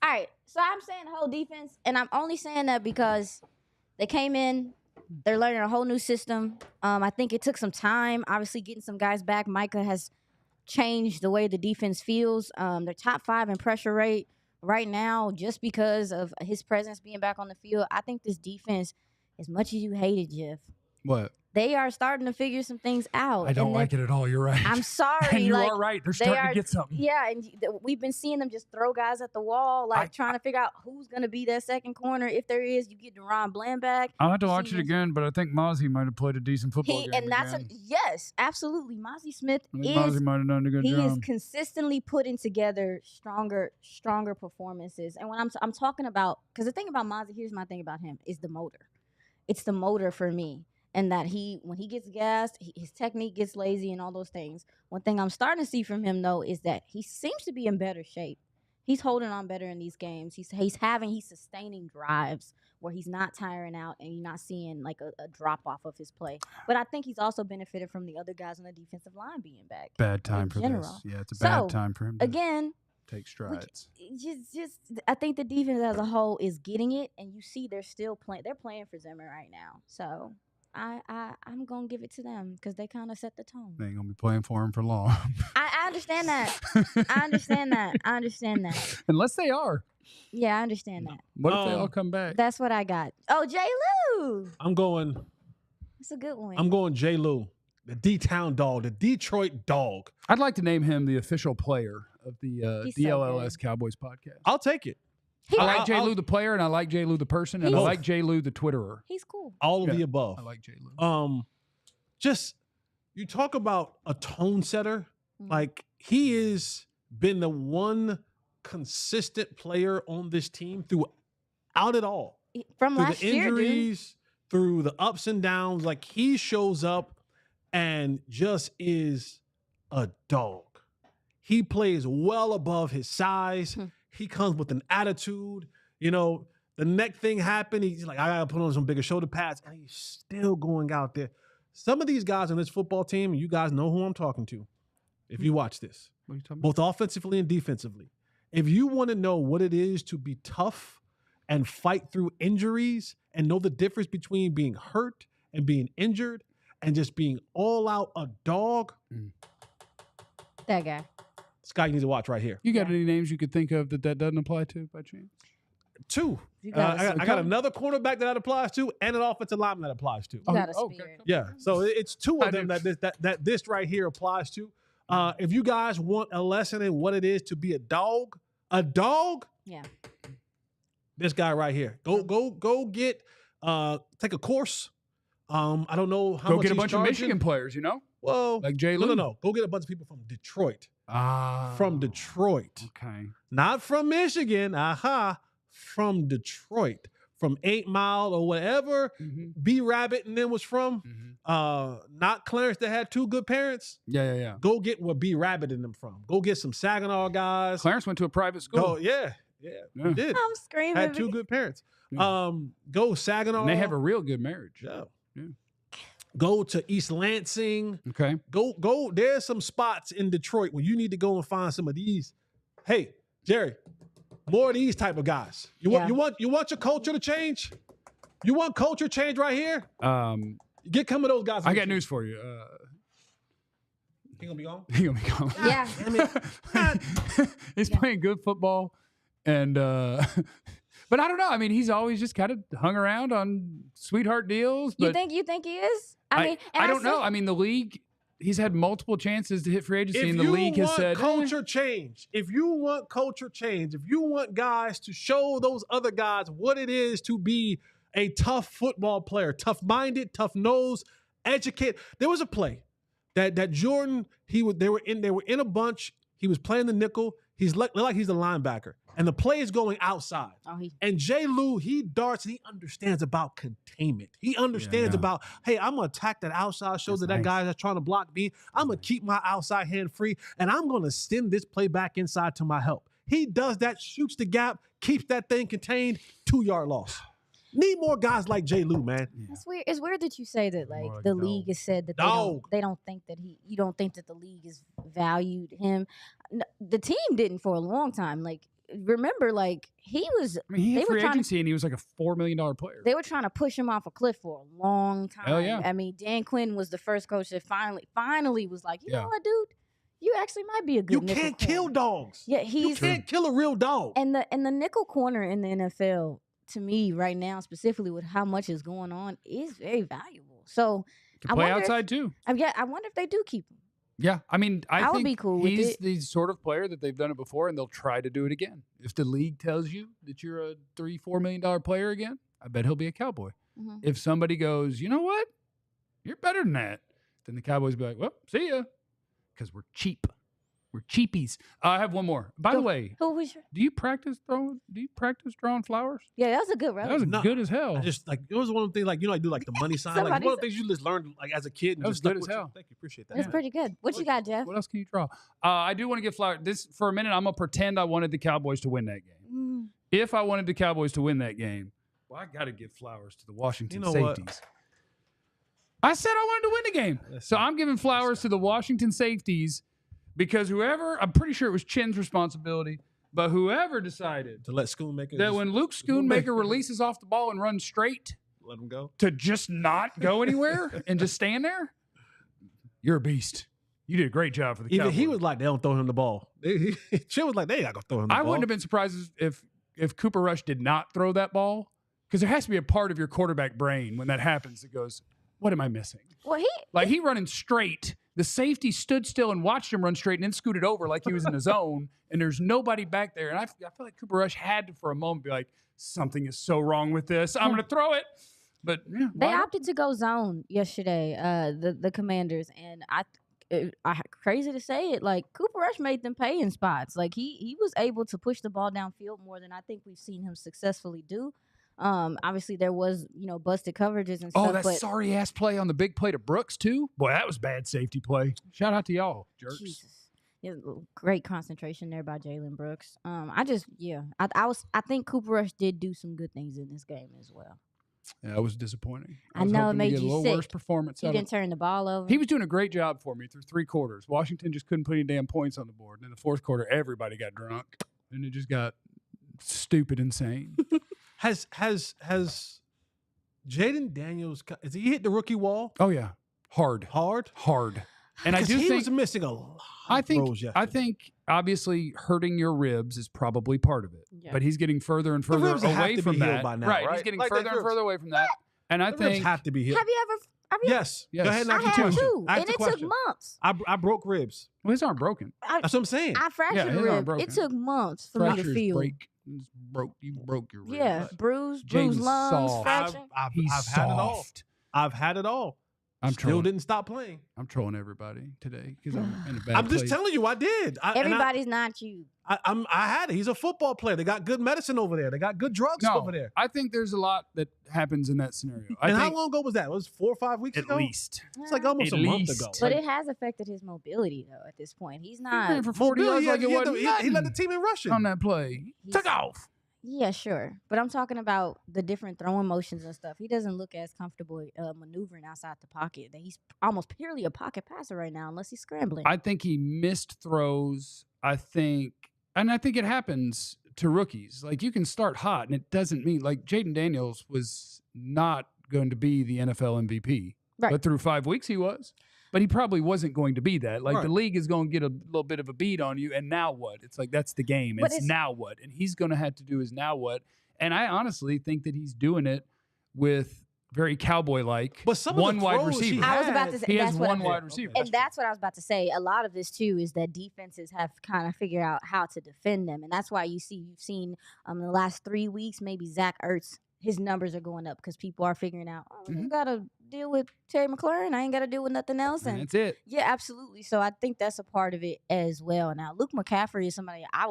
All right, so I'm saying the whole defense, and I'm only saying that because they came in, they're learning a whole new system. I think it took some time, obviously getting some guys back. Micah has changed the way the defense feels. They're top 5 in pressure rate right now just because of his presence being back on the field. I think this defense, as much as you hate it, Jeff, What? they are starting to figure some things out. I don't like it at all. You're right. I'm sorry. And you like, are right. They're starting to get something. Yeah, and we've been seeing them just throw guys at the wall, like trying to figure out who's going to be that second corner. If there is, you get Deron Bland back. I'll have to watch it again, but I think Mozzie might have played a decent football game And that's again. yes, absolutely. Mozzie Smith Mozzie might have done a good he job. is consistently putting together stronger performances. And when I'm talking about, because the thing about Mozzie, here's my thing about him, is the motor. It's the motor for me. And that when he gets gassed, his technique gets lazy and all those things. One thing I'm starting to see from him, though, is that he seems to be in better shape. He's holding on better in these games. He's sustaining drives where he's not tiring out and you're not seeing like a drop off of his play. But I think he's also benefited from the other guys on the defensive line being back. Bad time for general. this. Yeah, it's a bad time for him to Again, take strides. just I think the defense as a whole is getting it, and you see they're still playing. They're playing for Zimmer right now, so I'm gonna give it to them because they kind of set the tone. They ain't gonna be playing for him for long. I understand that. I understand that. Unless they are. Yeah, I understand that. What if they all come back? That's what I got. Oh, J. Lou. I'm going. It's a good one. I'm going J. Lou, the D-Town dog, the Detroit dog. I'd like to name him the official player of the He's so DLLS Cowboys podcast. I'll take it. He- I like J. Lou the player, and I like J. Lou the person, and I He's- like J. Lou the Twitterer. He's cool. All of Yeah. the above. I like J. Lou. Just you talk about a tone setter. Mhm. Like he is been the one consistent player on this team throughout it all. From Through last the year, dude. injuries, through the ups and downs. Like he shows up and just is a dog. He plays well above his size. Hmm. He comes with an attitude. You know, the neck thing happened. He's like, I gotta put on some bigger shoulder pads, and he's still going out there. Some of these guys on this football team, you guys know who I'm talking to. If you watch this, What are you talking both offensively and defensively, if you want to know what it is to be tough and fight through injuries and know the difference between being hurt and being injured and just being all out a dog, That guy. this guy you need to watch right here. You got any names you could think of that doesn't apply to by chance? Two. You got I got another cornerback that applies to and an offensive lineman that applies to. You got a okay. spirit. Yeah. So it's two I of them do. that this right here applies to. If you guys want a lesson in what it is to be a dog, Yeah. this guy right here. Go get take a course. I don't know how Go much get a he's bunch of charging. Michigan players, you know? Well, Like J. Lou? no. Go get a bunch of people from Detroit. Ah. From Detroit. Okay. Not from Michigan. From Detroit. From 8 Mile or whatever Mm-hmm. B Rabbit and them was from. Mm-hmm. Not Clarence that had two good parents. Yeah. Go get where B Rabbit and them from. Go get some Saginaw guys. Clarence went to a private school. Go, yeah. Yeah. He did. I'm screaming. Had two good parents. Yeah. Go Saginaw. And they have a real good marriage. Yeah. Yeah. Go to East Lansing. Okay. Go. There's some spots in Detroit where you need to go and find some of these. Hey, Jerry, more of these type of guys. You want your culture to change? You want culture change right here? Get some of those guys. I got news for you. He gonna be on? He gonna be gone. Yeah. He's playing good football, and but I don't know. I mean, he's always just kind of hung around on sweetheart deals. But You think he is? I mean, and I don't know. said- I mean, the league. He's had multiple chances to hit free agency, If and the you league has want said culture change, if you want guys to show those other guys what it is to be a tough football player, tough-minded, tough-nosed, educated. There was a play that Jordan, they were in a bunch. He was playing the nickel. He's like he's the linebacker, and the play is going outside. And J. Lou, he darts and he understands about containment. He understands about, hey, I'm gonna attack that outside shoulder. That guy that's trying to block me. I'm gonna keep my outside hand free, and I'm gonna send this play back inside to my help. He does that, shoots the gap, keeps that thing contained, 2-yard loss. Need more guys like J. Lou, man. It's weird. It's weird that you say that. Like More like the dog. league has said that they don't think that you don't think that the league has valued him. The team didn't for a long time. Like remember, like he was. I mean, he They had were free trying to- agency, and he was like a $4 million player. They were trying to push him off a cliff for a long time. Hell yeah. I mean, Dan Quinn was the first coach that finally was like, you know what, dude, you actually might be a good. You nickel can't kill corner. dogs. Yeah, You he's can't kill a real dog. and the nickel corner in the NFL to me right now, specifically with how much is going on, is very valuable. So Could I play wonder if- outside too. I wonder if they do keep him. Yeah, I mean, I would think be cool with he's it. the sort of player that they've done it before, and they'll try to do it again. If the league tells you that you're a $3-4 million player again, I bet he'll be a Cowboy. Mhm. If somebody goes, you know what, you're better than that, then the Cowboys will be like, well, see ya, because we're cheap. We're cheapies. I have one more. By the way, Who was your? do you practice drawing flowers? Yeah, that was a good round. That was No, good as hell. I just like it was one of the things like I do like the money sign. Like Somebody one of the things you just learned like as a kid. And That just was stuck good as with you. hell. Thank you, appreciate that. That's man. pretty good. What you got, Jeff? What else can you draw? I do want to give flowers. This for a minute. I'm gonna pretend I wanted the Cowboys to win that game. Mm. If I wanted the Cowboys to win that game, well, I got to give flowers to the Washington You know what? safeties. I said I wanted to win the game. Listen. So I'm giving flowers to the Washington safeties because I'm pretty sure it was Chin's responsibility, but whoever decided To let Schoonmaker that when Luke Schoonmaker releases off the ball and runs straight let him go. to just not go anywhere and just stand there, you're a beast. You did a great job for the Even Cowboys. he was like, they don't throw him the ball. Chin was like, they not gonna throw him the ball. I wouldn't have been surprised if Cooper Rush did not throw that ball, because there has to be a part of your quarterback brain when that happens that goes, what am I missing? Well, He running straight. The safety stood still and watched him run straight and then scooted over like he was in his zone, and there's nobody back there. And I feel like Cooper Rush had to, for a moment, be like, something is so wrong with this. I'm going to throw it. But yeah, they why not? opted to go zone yesterday. The Commanders, and I crazy to say it, like Cooper Rush made them pay in spots. Like he was able to push the ball downfield more than I think we've seen him successfully do. Obviously there was busted coverages and stuff. Oh, that but sorry ass play on the big play to Brooks too. Boy, that was bad safety play. Shout out to y'all, jerks. Jesus. Yeah, great concentration there by Jalen Brooks. I think Cooper Rush did do some good things in this game as well. Yeah, that was disappointing. I was know, it hoping to made get you a little sick. worse performance. He out of didn't turn the ball over. He was doing a great job for me through 3 quarters. Washington just couldn't put any damn points on the board. And in the 4th quarter, everybody got drunk, and it just got stupid insane. Has Jaden Daniels? Has he hit the rookie wall Oh yeah, hard. And I 'Cause do he think was missing a lot. I of throws yesterday. think obviously hurting your ribs is probably part of it. Yeah. But he's getting further and further ribs have away to from be healed that. by now, Right, he's right? getting Like further that and ribs. further away from that. And I The ribs think have to be healed. Have you ever? Yes. Yes. Go ahead and I ask the had question. two, Ask and the it question. took months. I broke ribs. well, his aren't broken. I That's what I'm saying. fractured Yeah, a his aren't rib. broken. It took months for me to Fractures feel. break. You broke your ribs. Yeah, bruised James lungs, soft. fracture. I've He's had it all. soft. I've had it all. I'm Still trolling. didn't stop playing. I'm trolling everybody today because I'm in a bad I'm just place. telling you, I did. Everybody's not you. I had it. He's a football player. They got good medicine over there. They got good drugs No, over there. I think there's a lot that happens in that scenario. I And how think long ago was that? It was 4 or 5 weeks at ago. least. It's like almost At a month least. ago. But Like, it has affected his mobility though. At this point, he's He ran not. for 40 yards like it wasn't he led the nothing team in rushing. on that play. He's- Took off. Yeah, sure. But I'm talking about the different throwing motions and stuff. He doesn't look as comfortable maneuvering outside the pocket. That he's almost purely a pocket passer right now, unless he's scrambling. I think he missed throws. I think it happens to rookies. Like you can start hot, and it doesn't mean like Jaden Daniels was not going to be the NFL MVP, Right. but through 5 weeks he was. But he probably wasn't going to be that. Like the Right. league is going to get a little bit of a beat on you, and now what? It's like that's the game. But It's it's- now what, and he's going to have to do his now what. And I honestly think that he's doing it with very cowboy-like But some of the one wide throws he receiver. I was about to say He has that's what one I- wide receiver. Okay. And that's what I was about to say. A lot of this too is that defenses have kind of figured out how to defend them, and that's why you've seen in the last 3 weeks maybe Zach Ertz, his numbers are going up because people are figuring out I Mhm. gotta deal with Terry McLaurin. I ain't gotta deal with nothing else. And And that's it. yeah, absolutely. So I think that's a part of it as well. Now Luke McCaffrey is somebody I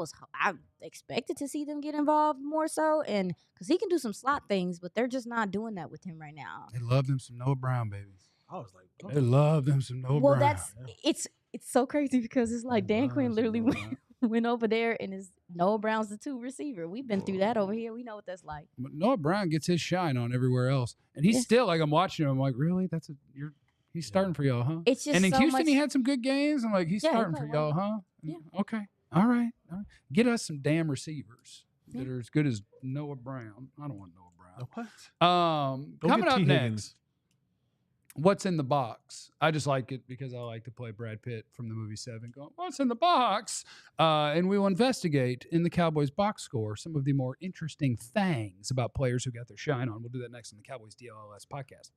expected to see them get involved more so, and because he can do some slot things, but they're just not doing that with him right now. They love them some Noah Brown, baby. I was like, They love them some Noah Well, Brown. it's so crazy because it's like Dan Quinn literally went over there and is Noah Brown's the 2 receiver. We've been through that over here. We know what that's like. But Noah Brown gets his shine on everywhere else, and he's Yeah. still like I'm watching him. I'm like, really? He's starting for y'all, huh? It's just And in so Houston, much, he had some good games. I'm like, he's Yeah, he starting for played y'all, well. huh? Yeah. Okay. All right. Get us some damn receivers that are as good as Noah Brown. I don't want Noah Brown. What? Go Coming get up T. next, Higgins. what's in the box? I just like it because I like to play Brad Pitt from the movie Seven going, what's in the box? And we will investigate in the Cowboys box score some of the more interesting things about players who got their shine on. We'll do that next on the Cowboys DLLS podcast.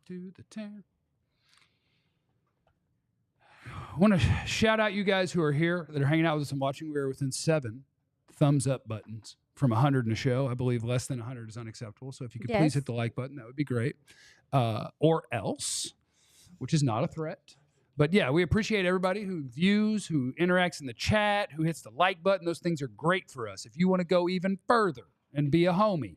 To the town. I want to shout out you guys who are here that are hanging out with us and watching. We are within 7 thumbs up buttons from 100 in a show. I believe less than 100 is unacceptable. So if you could please hit the like button, that would be great. Or else, which is not a threat. But yeah, we appreciate everybody who views, who interacts in the chat, who hits the like button. Those things are great for us. If you want to go even further and be a homie,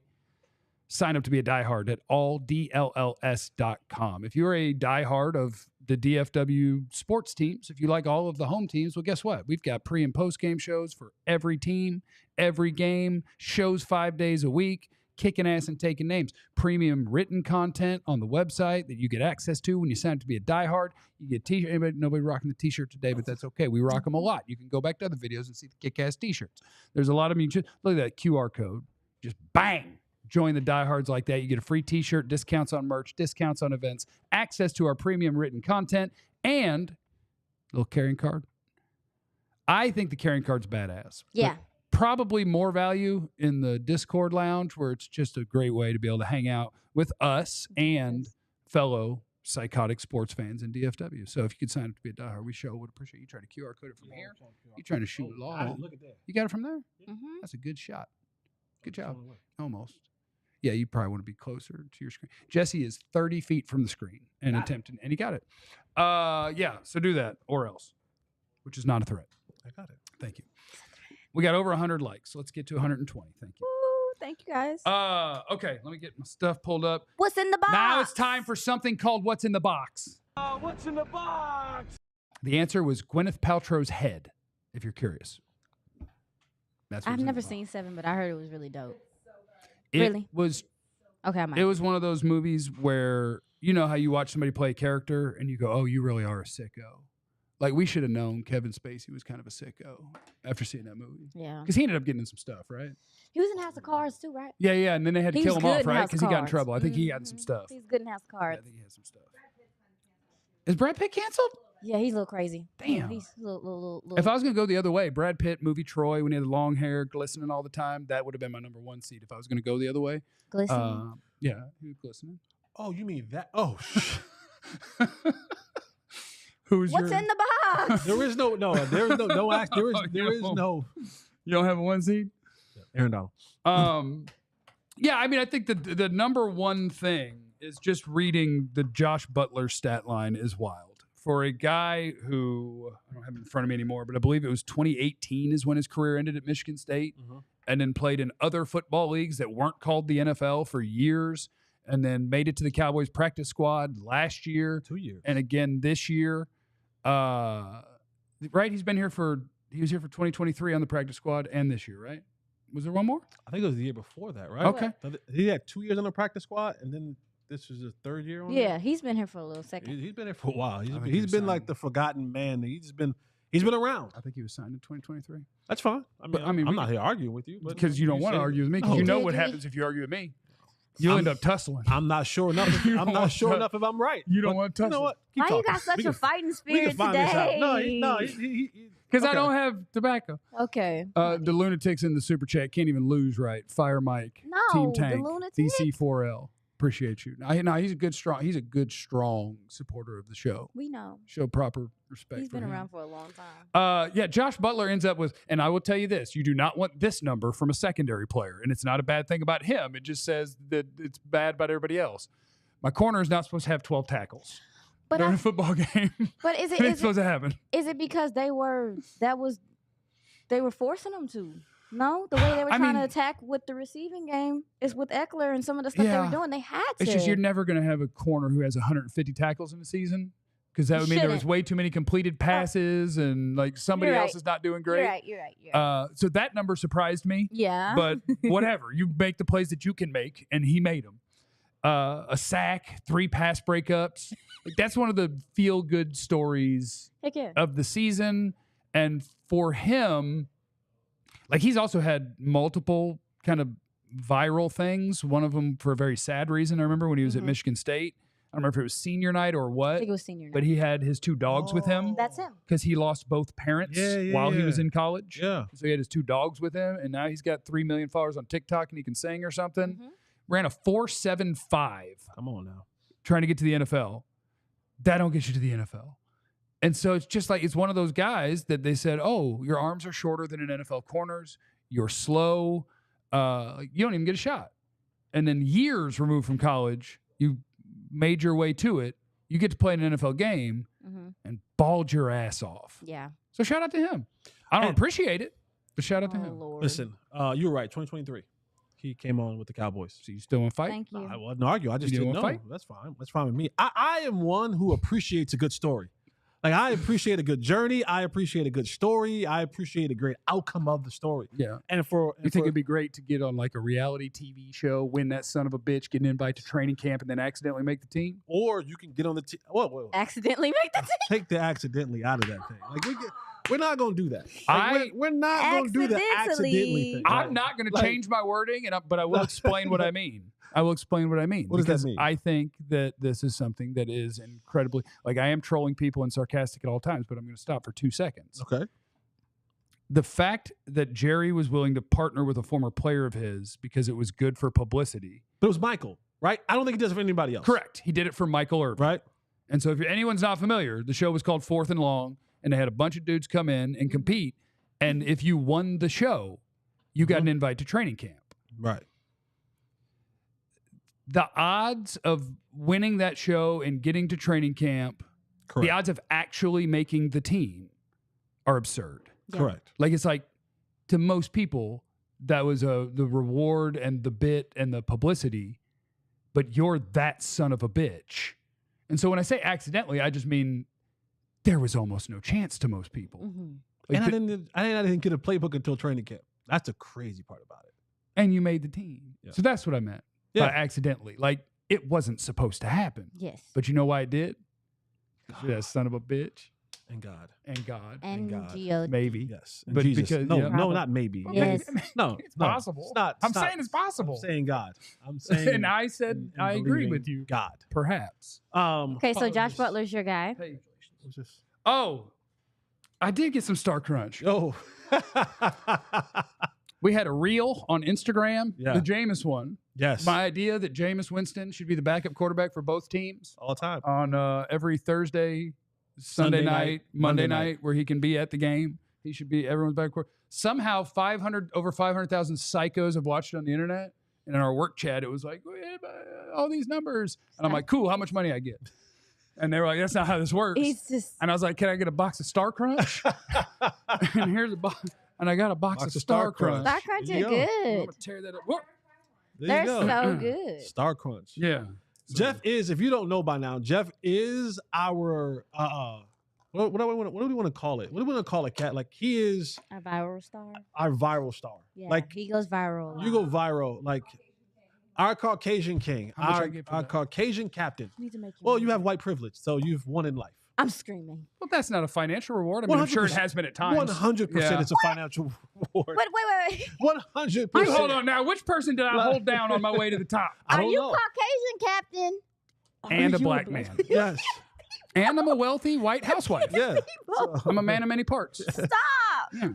sign up to be a diehard at alldlls.com. If you're a diehard of the DFW sports teams, if you like all of the home teams, well, guess what? We've got pre- and post-game shows for every team, every game, shows 5 days a week, kicking ass and taking names. Premium written content on the website that you get access to when you sign up to be a diehard. You get t-shirt. Nobody rocking the t-shirt today, but that's okay. We rock them a lot. You can go back to other videos and see the kick-ass t-shirts. There's a lot of them. Look at that QR code. Just bang. Join the diehards like that. You get a free t-shirt, discounts on merch, discounts on events, access to our premium written content, and a little carrying card. I think the carrying card's badass. Yeah. Probably more value in the Discord lounge, where it's just a great way to be able to hang out with us and fellow psychotic sports fans in DFW. So if you could sign up to be a diehard, we sure would appreciate you. Try to QR code it from here. You're trying to shoot it long. Look at that. You got it from there? Mm-hmm. That's a good shot. Good job. Almost. Yeah, you probably want to be closer to your screen. Jesse is 30 feet from the screen and attempting, and he got it. Yeah, so do that or else, which is not a threat. I got it. Thank you. We got over 100 likes. So let's get to 120. Thank you. Woo, thank you, guys. Okay, let me get my stuff pulled up. What's in the box? Now it's time for something called What's in the Box. What's in the box? The answer was Gwyneth Paltrow's head, if you're curious. That's I've never seen 7, but I heard it was really dope. It Really? was Okay, I might. It was one of those movies where, you know how you watch somebody play a character and you go, oh, you really are a sicko. Like, we should have known Kevin Spacey was kind of a sicko after seeing that movie. Yeah. Because he ended up getting in some stuff, right? He was in House of Cards too, right? Yeah, and then they had to He kill was him off, good in right? House Because of he got in Cards. trouble. I think he got in some Mhm. stuff. He's good in House of Yeah, I Cards. think he had some stuff. Is Brad Pitt canceled? Yeah, he's a little crazy. Damn. He's a little. If I was going to go the other way, Brad Pitt, movie Troy, when he had the long hair, glistening all the time, that would have been my number 1 seed if I was going to go the other way. glistening. Yeah, he was glistening. Oh, you mean that? Oh, Who's What's in the box? there is no. There is no act. There is You no. You don't have a 1 seed? Aaron Donald. Yeah, I mean, I think the number one thing is just reading the Josh Butler stat line is wild. For a guy who, I don't have it in front of me anymore, but I believe it was 2018 is when his career ended at Michigan State, and then played in other football leagues that weren't called the NFL for years, and then made it to the Cowboys practice squad last year. 2 years. And again this year. Right? He was here for 2023 on the practice squad and this year, right? Was there one more? I think it was the year before that, right? Okay. He had 2 years on the practice squad, and then this is his 3rd year on Yeah, he's been here for a little second. He's been there for a while. I think He's he was been like signed. the forgotten man. He's been around. I think he was signed in 2023. That's fine. But, I'm not here arguing with you. Because you don't want to argue with me, because No. you know Did what he? happens if you argue with me. You'll end up tussling. I'm not sure enough. You I'm don't not want sure to- enough if I'm right. You don't But want to You know tussle. what? Keep Why you talking. got such We a can- fighting We spirit can find today? this out. No, he Because I okay. don't have tobacco. Okay. The lunatics in the super chat can't even lose right. Fire Mike, No, Team the Tank, lunatics? DC4L. Appreciate you. No, he's a good strong supporter of the show. We know. Show proper respect. He's for been him. around for a long time. Yeah, Josh Butler ends up with, and I will tell you this, you do not want this number from a secondary player. And it's not a bad thing about him. It just says that it's bad about everybody else. My corner is not supposed to have 12 tackles But during I- a football game. But is It's it supposed to happen. is it because they were forcing them to? No, the way they were I trying mean- to attack with the receiving game is with Eckler and some of the stuff they Yeah. were doing. They had to. It's just you're never going to have a corner who has 150 tackles in a season, because that would mean there was Shouldn't. way too many completed passes and like somebody You're else right. is not doing great. You're right. So that number surprised me. Yeah. But whatever, you make the plays that you can make, and he made them. a sack, 3 pass breakups. Like, that's one of the feel-good stories Heck yeah. of the season. And for him, like, he's also had multiple kind of viral things. One of them for a very sad reason. I remember when he was at Michigan State. I don't remember if it was senior night or what. I think it was senior night. But he had his 2 dogs with him. That's him. Because he lost both parents while he was in college. Yeah. So he had his 2 dogs with him, and now he's got 3 million followers on TikTok, and he can sing or something. Ran a 4.75. Come on now. Trying to get to the NFL. That don't get you to the NFL. And so it's just like, it's one of those guys that they said, oh, your arms are shorter than an NFL corner's. You're slow. You don't even get a shot. And then years removed from college, you made your way to it. You get to play in an NFL game and balled your ass off. Yeah. So shout out to him. I don't appreciate it, but shout out to him. Lord. Listen, you were right. 2023. He came on with the Cowboys. So you still want to fight? Thank you. I wasn't argue. I just You didn't didn't know. wanna fight? That's fine. That's fine with me. I am one who appreciates a good story. Like, I appreciate a good journey. I appreciate a good story. I appreciate a great outcome of the story. Yeah. And You think it'd be great to get on like a reality TV show, win that son of a bitch, get an invite to training camp, and then accidentally make the team? or you can get on the team. Whoa. Accidentally make the team. Take the accidentally out of that thing. Like, we're not going to do that. I- Like, we're not going to do the accidentally thing. I'm not going to Like- change my wording, but I will explain what I mean. I will explain what I mean. What does that because mean? I think that this is something that is incredibly, like, I am trolling people and sarcastic at all times, but I'm going to stop for 2 seconds. Okay. The fact that Jerry was willing to partner with a former player of his because it was good for publicity. But it was Michael, right? I don't think he does it for anybody else. Correct. He did it for Michael Irvin. Right? And so if anyone's not familiar, the show was called 4th and Long, and they had a bunch of dudes come in and compete. And if you won the show, you got an invite to training camp. Right. The odds of winning that show and getting to training camp, Correct. the odds of actually making the team are absurd. Yeah. Correct. Like, it's like, to most people, that was the reward and the bit and the publicity, but you're that son of a bitch. And so when I say accidentally, I just mean there was almost no chance to most people. Like, And I didn't get a playbook until training camp. That's the crazy part about it. and you made the team. Yeah. So that's what I meant by accidentally. Like, it wasn't supposed to happen. Yes. But you know why it did? That son of a bitch. And God. And God. And God. G.O.D. Maybe. Yes. And But Jesus. because- no, yeah. no, not maybe. Yes. No, It's no, possible. It's not. I'm saying it's possible. I'm saying God. I'm saying. And I said, I agree believing with you. God. Perhaps. Okay, so Josh Butler's your guy. Hey. It's just- Oh, I did get some Star Crunch. Oh. We had a reel on Instagram, Yeah. the Jameis one. Yes. My idea that Jameis Winston should be the backup quarterback for both teams All the time. on every Thursday, Sunday night, Monday night, where he can be at the game. He should be everyone's backup quarterback. Somehow, over 500,000 psychos have watched it on the internet. And in our work chat, it was like, all these numbers. And I'm like, cool, how much money I get? And they were like, that's not how this works. He's just And I was like, can I get a box of Star Crunch? And here's a box. And I got a box of Star Crunch. Star Crunch There are you go. I'm good. going to tear that up. Whoa. There They're you go. so good. Star Crunch. Yeah. Jeff is, if you don't know by now, Jeff is our what do we want to call it? What do we want to call a cat? Like, he is A viral star. our viral star. Yeah, Like, he goes viral. a you go lot. viral. Like, our Caucasian king, How much I get for our that? Caucasian captain. Need to make Well, you have white privilege, so you've won in life. I'm screaming. Well, that's not a financial reward. I mean, I'm sure it 100%. has been at times. 100% Yeah. it's a financial reward. Wait. 100%. You hold on now. Which person did I hold down on my way to the top? I Are don't you know. Caucasian, Captain? And a you black a man. Yes. And I'm a wealthy white housewife. Yeah. I'm a man of many parts. Stop. Yeah.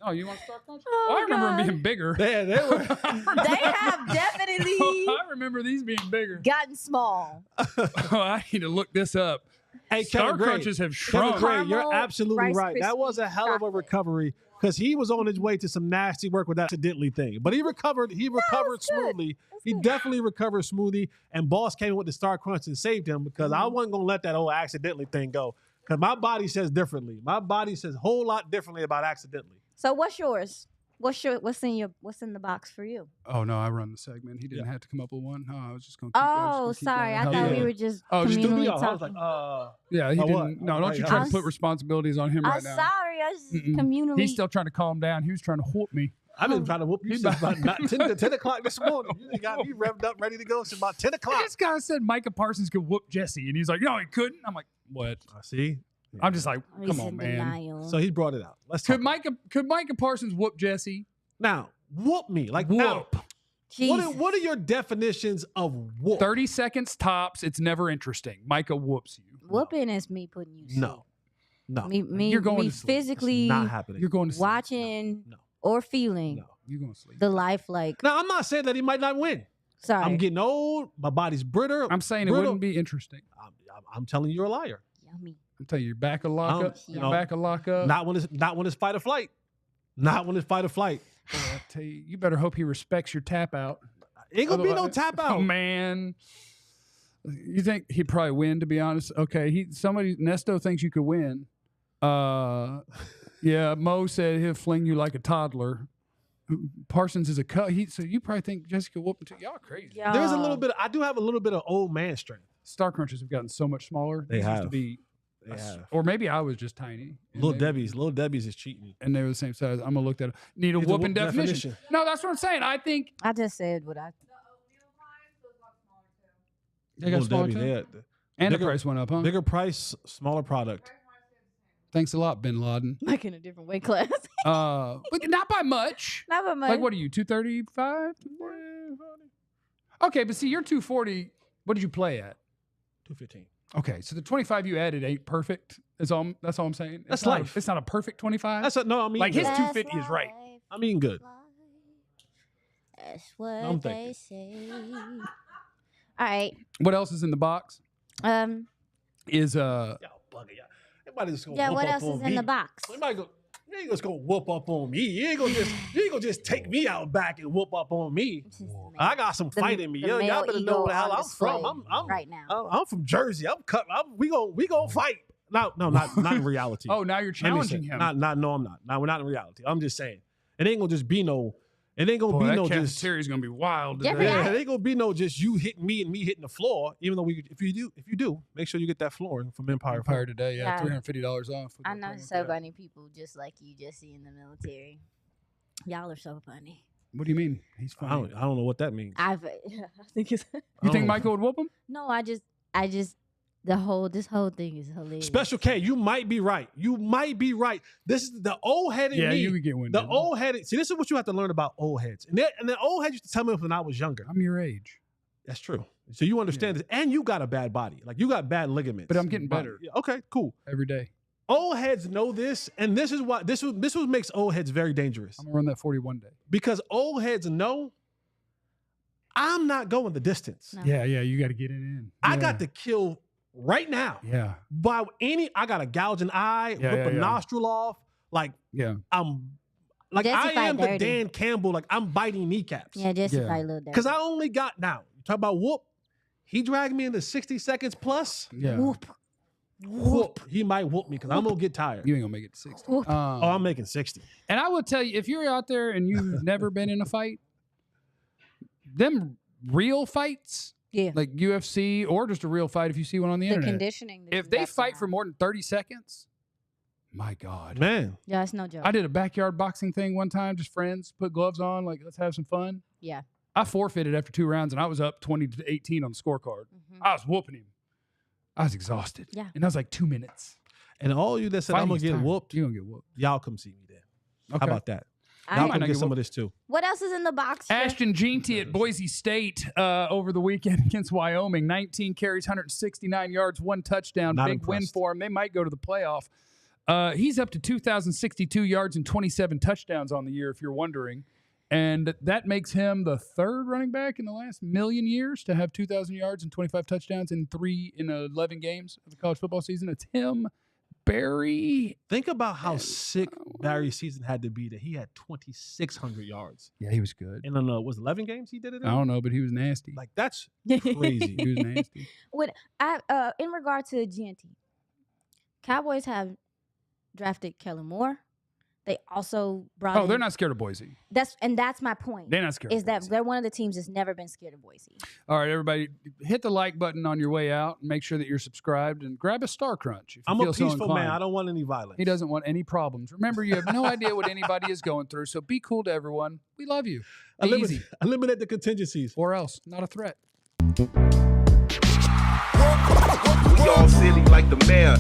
Oh, you want Star Crunch? Oh, Well, I remember God. them being bigger. They were. They have definitely I remember these being bigger. gotten small. Oh, I need to look this up. Hey, Star Kevin Gray. Crunches have Kevin shrunk. Gray, you're Caramel absolutely Rice right. That was a Krispies hell of a chocolate. recovery because he was on his way to some nasty work with that accidentally thing. But he recovered. He recovered it's good. smoothly. It's He good. definitely recovered smoothly. And Boss came in with the Star Crunch and saved him because Mm-hmm. I wasn't gonna let that old accidentally thing go. Because my body says differently. My body says a whole lot differently about accidentally. So what's yours? What's in the box for you? Oh no, I run the segment. He didn't have to come up with one. No, I was just going. Oh, sorry. I thought we were just just do communally I was talking. like, Yeah, he what? didn't. No, don't you try to put responsibilities on him I'm right now. sorry. I was just communally. He's still trying to calm down. He was trying to whoop me. I've been trying to whoop you since about 10 o'clock this morning. You got me revved up, ready to go since about 10 o'clock. This guy said Micah Parsons could whoop Jesse, and he's like, no, he couldn't. I'm like, what? See? I'm just like, He's come on, in man. denial. So he brought it out. Let's talk. Could Micah Parsons whoop Jesse? Now, whoop me. Like, Whoop. now, Jesus. what are your definitions of whoop? 30 seconds tops. It's never interesting. Micah whoops you. Whooping is me putting you. No. No. Me, You're going me to sleep. physically Not happening. You're going to sleep. watching No. or feeling No. You're going to sleep. the life like. Now, I'm not saying that he might not win. Sorry. I'm getting old. My body's brittle. I'm saying it brittle. wouldn't be interesting. I'm telling you, you're a liar. Yummy. I'm telling you, you're back of lockup. you You're know, back of lockup. Not when it's fight or flight. Not when it's fight or flight. Boy, I tell you, you better hope he respects your tap out. Ain't gonna be no Otherwise- tap out. Oh, man. You think he'd probably win, to be honest? Okay, Nesto thinks you could win. Yeah, Mo said he'll fling you like a toddler. Parsons is a cut. So you probably think Jessica whoop him too. Y'all crazy. Yeah. There's a little bit. I do have a little bit of old man strength. Star Crunchers have gotten so much smaller. They These used to have. be, They have. or maybe I was just tiny. and Little they- Debbie's is cheating. And they were the same size. I'm gonna look that up. Need a Need a whooping whoop definition. definition. No, that's what I'm saying. I think I just said what I. they got Little smaller Debbie, too. they had And the bigger- price went up, huh? bigger price, smaller product. Thanks a lot, Bin Laden. Like in a different weight class. But not by much. Not by much. Like, what are you, 235? Okay, but see, you're 240. What did you play at? 215. Okay, so the 25 you added ain't perfect. That's all I'm saying. That's It's not- life. It's not a perfect 25. No, I mean Like his good. 250 is right. I'm eating good. That's what I'm they thinking. say. All right. What else is in the box? Is Y'all bugging y'all. Everybody just gonna Yeah. whoop What up else on is me. in the box? Somebody go. You ain't just gonna whoop up on me. You ain't gonna just take me out back and whoop up on me. I got some fight in me. the Y'all male better ego know where the hell on I'm from. display I'm right now. I'm from Jersey. We gonna fight. No, not in reality. oh, now you're Let me say, challenging him. no, I'm not. No, we're not in reality. I'm just saying. It ain't gonna just be no. It ain't gonna Boy, be that no just. cafeteria's gonna be wild. Yeah, today. Yeah, Yeah. it ain't gonna be no just you hitting me and me hitting the floor. Even though if you do, make sure you get that floor from Empire. Empire today, yeah, Yeah. $350 off. I know so many people just like you, Jesse, in the military. Y'all are so funny. What do you mean? He's I funny. don't know what that means. I think it's You think Oh. Michael would whoop him? no. I just this whole thing is hilarious. Special K, you might be right. You might be right. This is the old head in Yeah, me. you could get winded. The old headed. See, this is what you have to learn about old heads. And the old heads used to tell me when I was younger. I'm your age. That's true. So you understand this, and you got a bad body. Like you got bad ligaments. But I'm getting Body. better. Yeah, okay, cool. Every day. Old heads know this, and this is why this what makes old heads very dangerous. I'm gonna run that 40 one day. Because old heads know I'm not going the distance. No. Yeah, you got to get it in. I Yeah. got to kill right now. Yeah, I got to gouge an eye, Yeah, rip yeah, a yeah. nostril off. Like yeah. I'm like Jesse I fight am the dirty. Dan Campbell. Like I'm biting kneecaps. Yeah, Jesse Yeah. fight a little dirty. Because I only got now. You talk about whoop. He dragged me into 60 seconds plus. Yeah. Whoop. Whoop. He might whoop me because I'm gonna get tired. You ain't gonna make it to 60. Whoop. Oh, I'm making 60. And I will tell you, if you're out there and you've never been in a fight, them real fights, Yeah. like UFC or just a real fight, if you see one on the The internet, conditioning. that if you they got to fight have. for more than 30 seconds, my God. Man. Yeah, it's no joke. I did a backyard boxing thing one time, just friends, put gloves on, like, let's have some fun. Yeah. I forfeited after 2 rounds, and I was up 20-18 on the scorecard. Mhm. I was whooping him. I was exhausted. Yeah. And I was like 2 minutes. And all you that said I'm gonna Fighting's get tiring. whooped, You're going to get whooped. y'all come see me then. Okay. How about that? I- Y'all might come not get get some of whooped. this too. What else is in the box? Jeff? Ashton Jeanty at Boise State over the weekend against Wyoming. 19 carries, 169 yards, 1 touchdown. Not Big win impressed. for him. They might go to the playoff. He's up to 2,062 yards and 27 touchdowns on the year, if you're wondering. And that makes him the 3rd running back in the last million years to have 2,000 yards and 25 touchdowns in 11 games of the college football season. It's him, Barry. Think about how sick Barry's season had to be that he had 2,600 yards. Yeah, he was good. And was 11 games he did it in? I don't know, but he was nasty. Like that's crazy. He was nasty. In regard to GNT, Cowboys have drafted Kellen Moore. They also brought. Oh, they're not scared of Boise. That's my point. They're not scared. Is of that Boise. they're one of the teams that's never been scared of Boise. All right, everybody, hit the like button on your way out and make sure that you're subscribed and grab a Star Crunch. If you I'm feel a so peaceful man. inclined. I don't want any violence. He doesn't want any problems. Remember, you have no idea what anybody is going through, so be cool to everyone. We love you. Be easy. Eliminate the contingencies. Or else. Not a threat. We all silly like the mayor.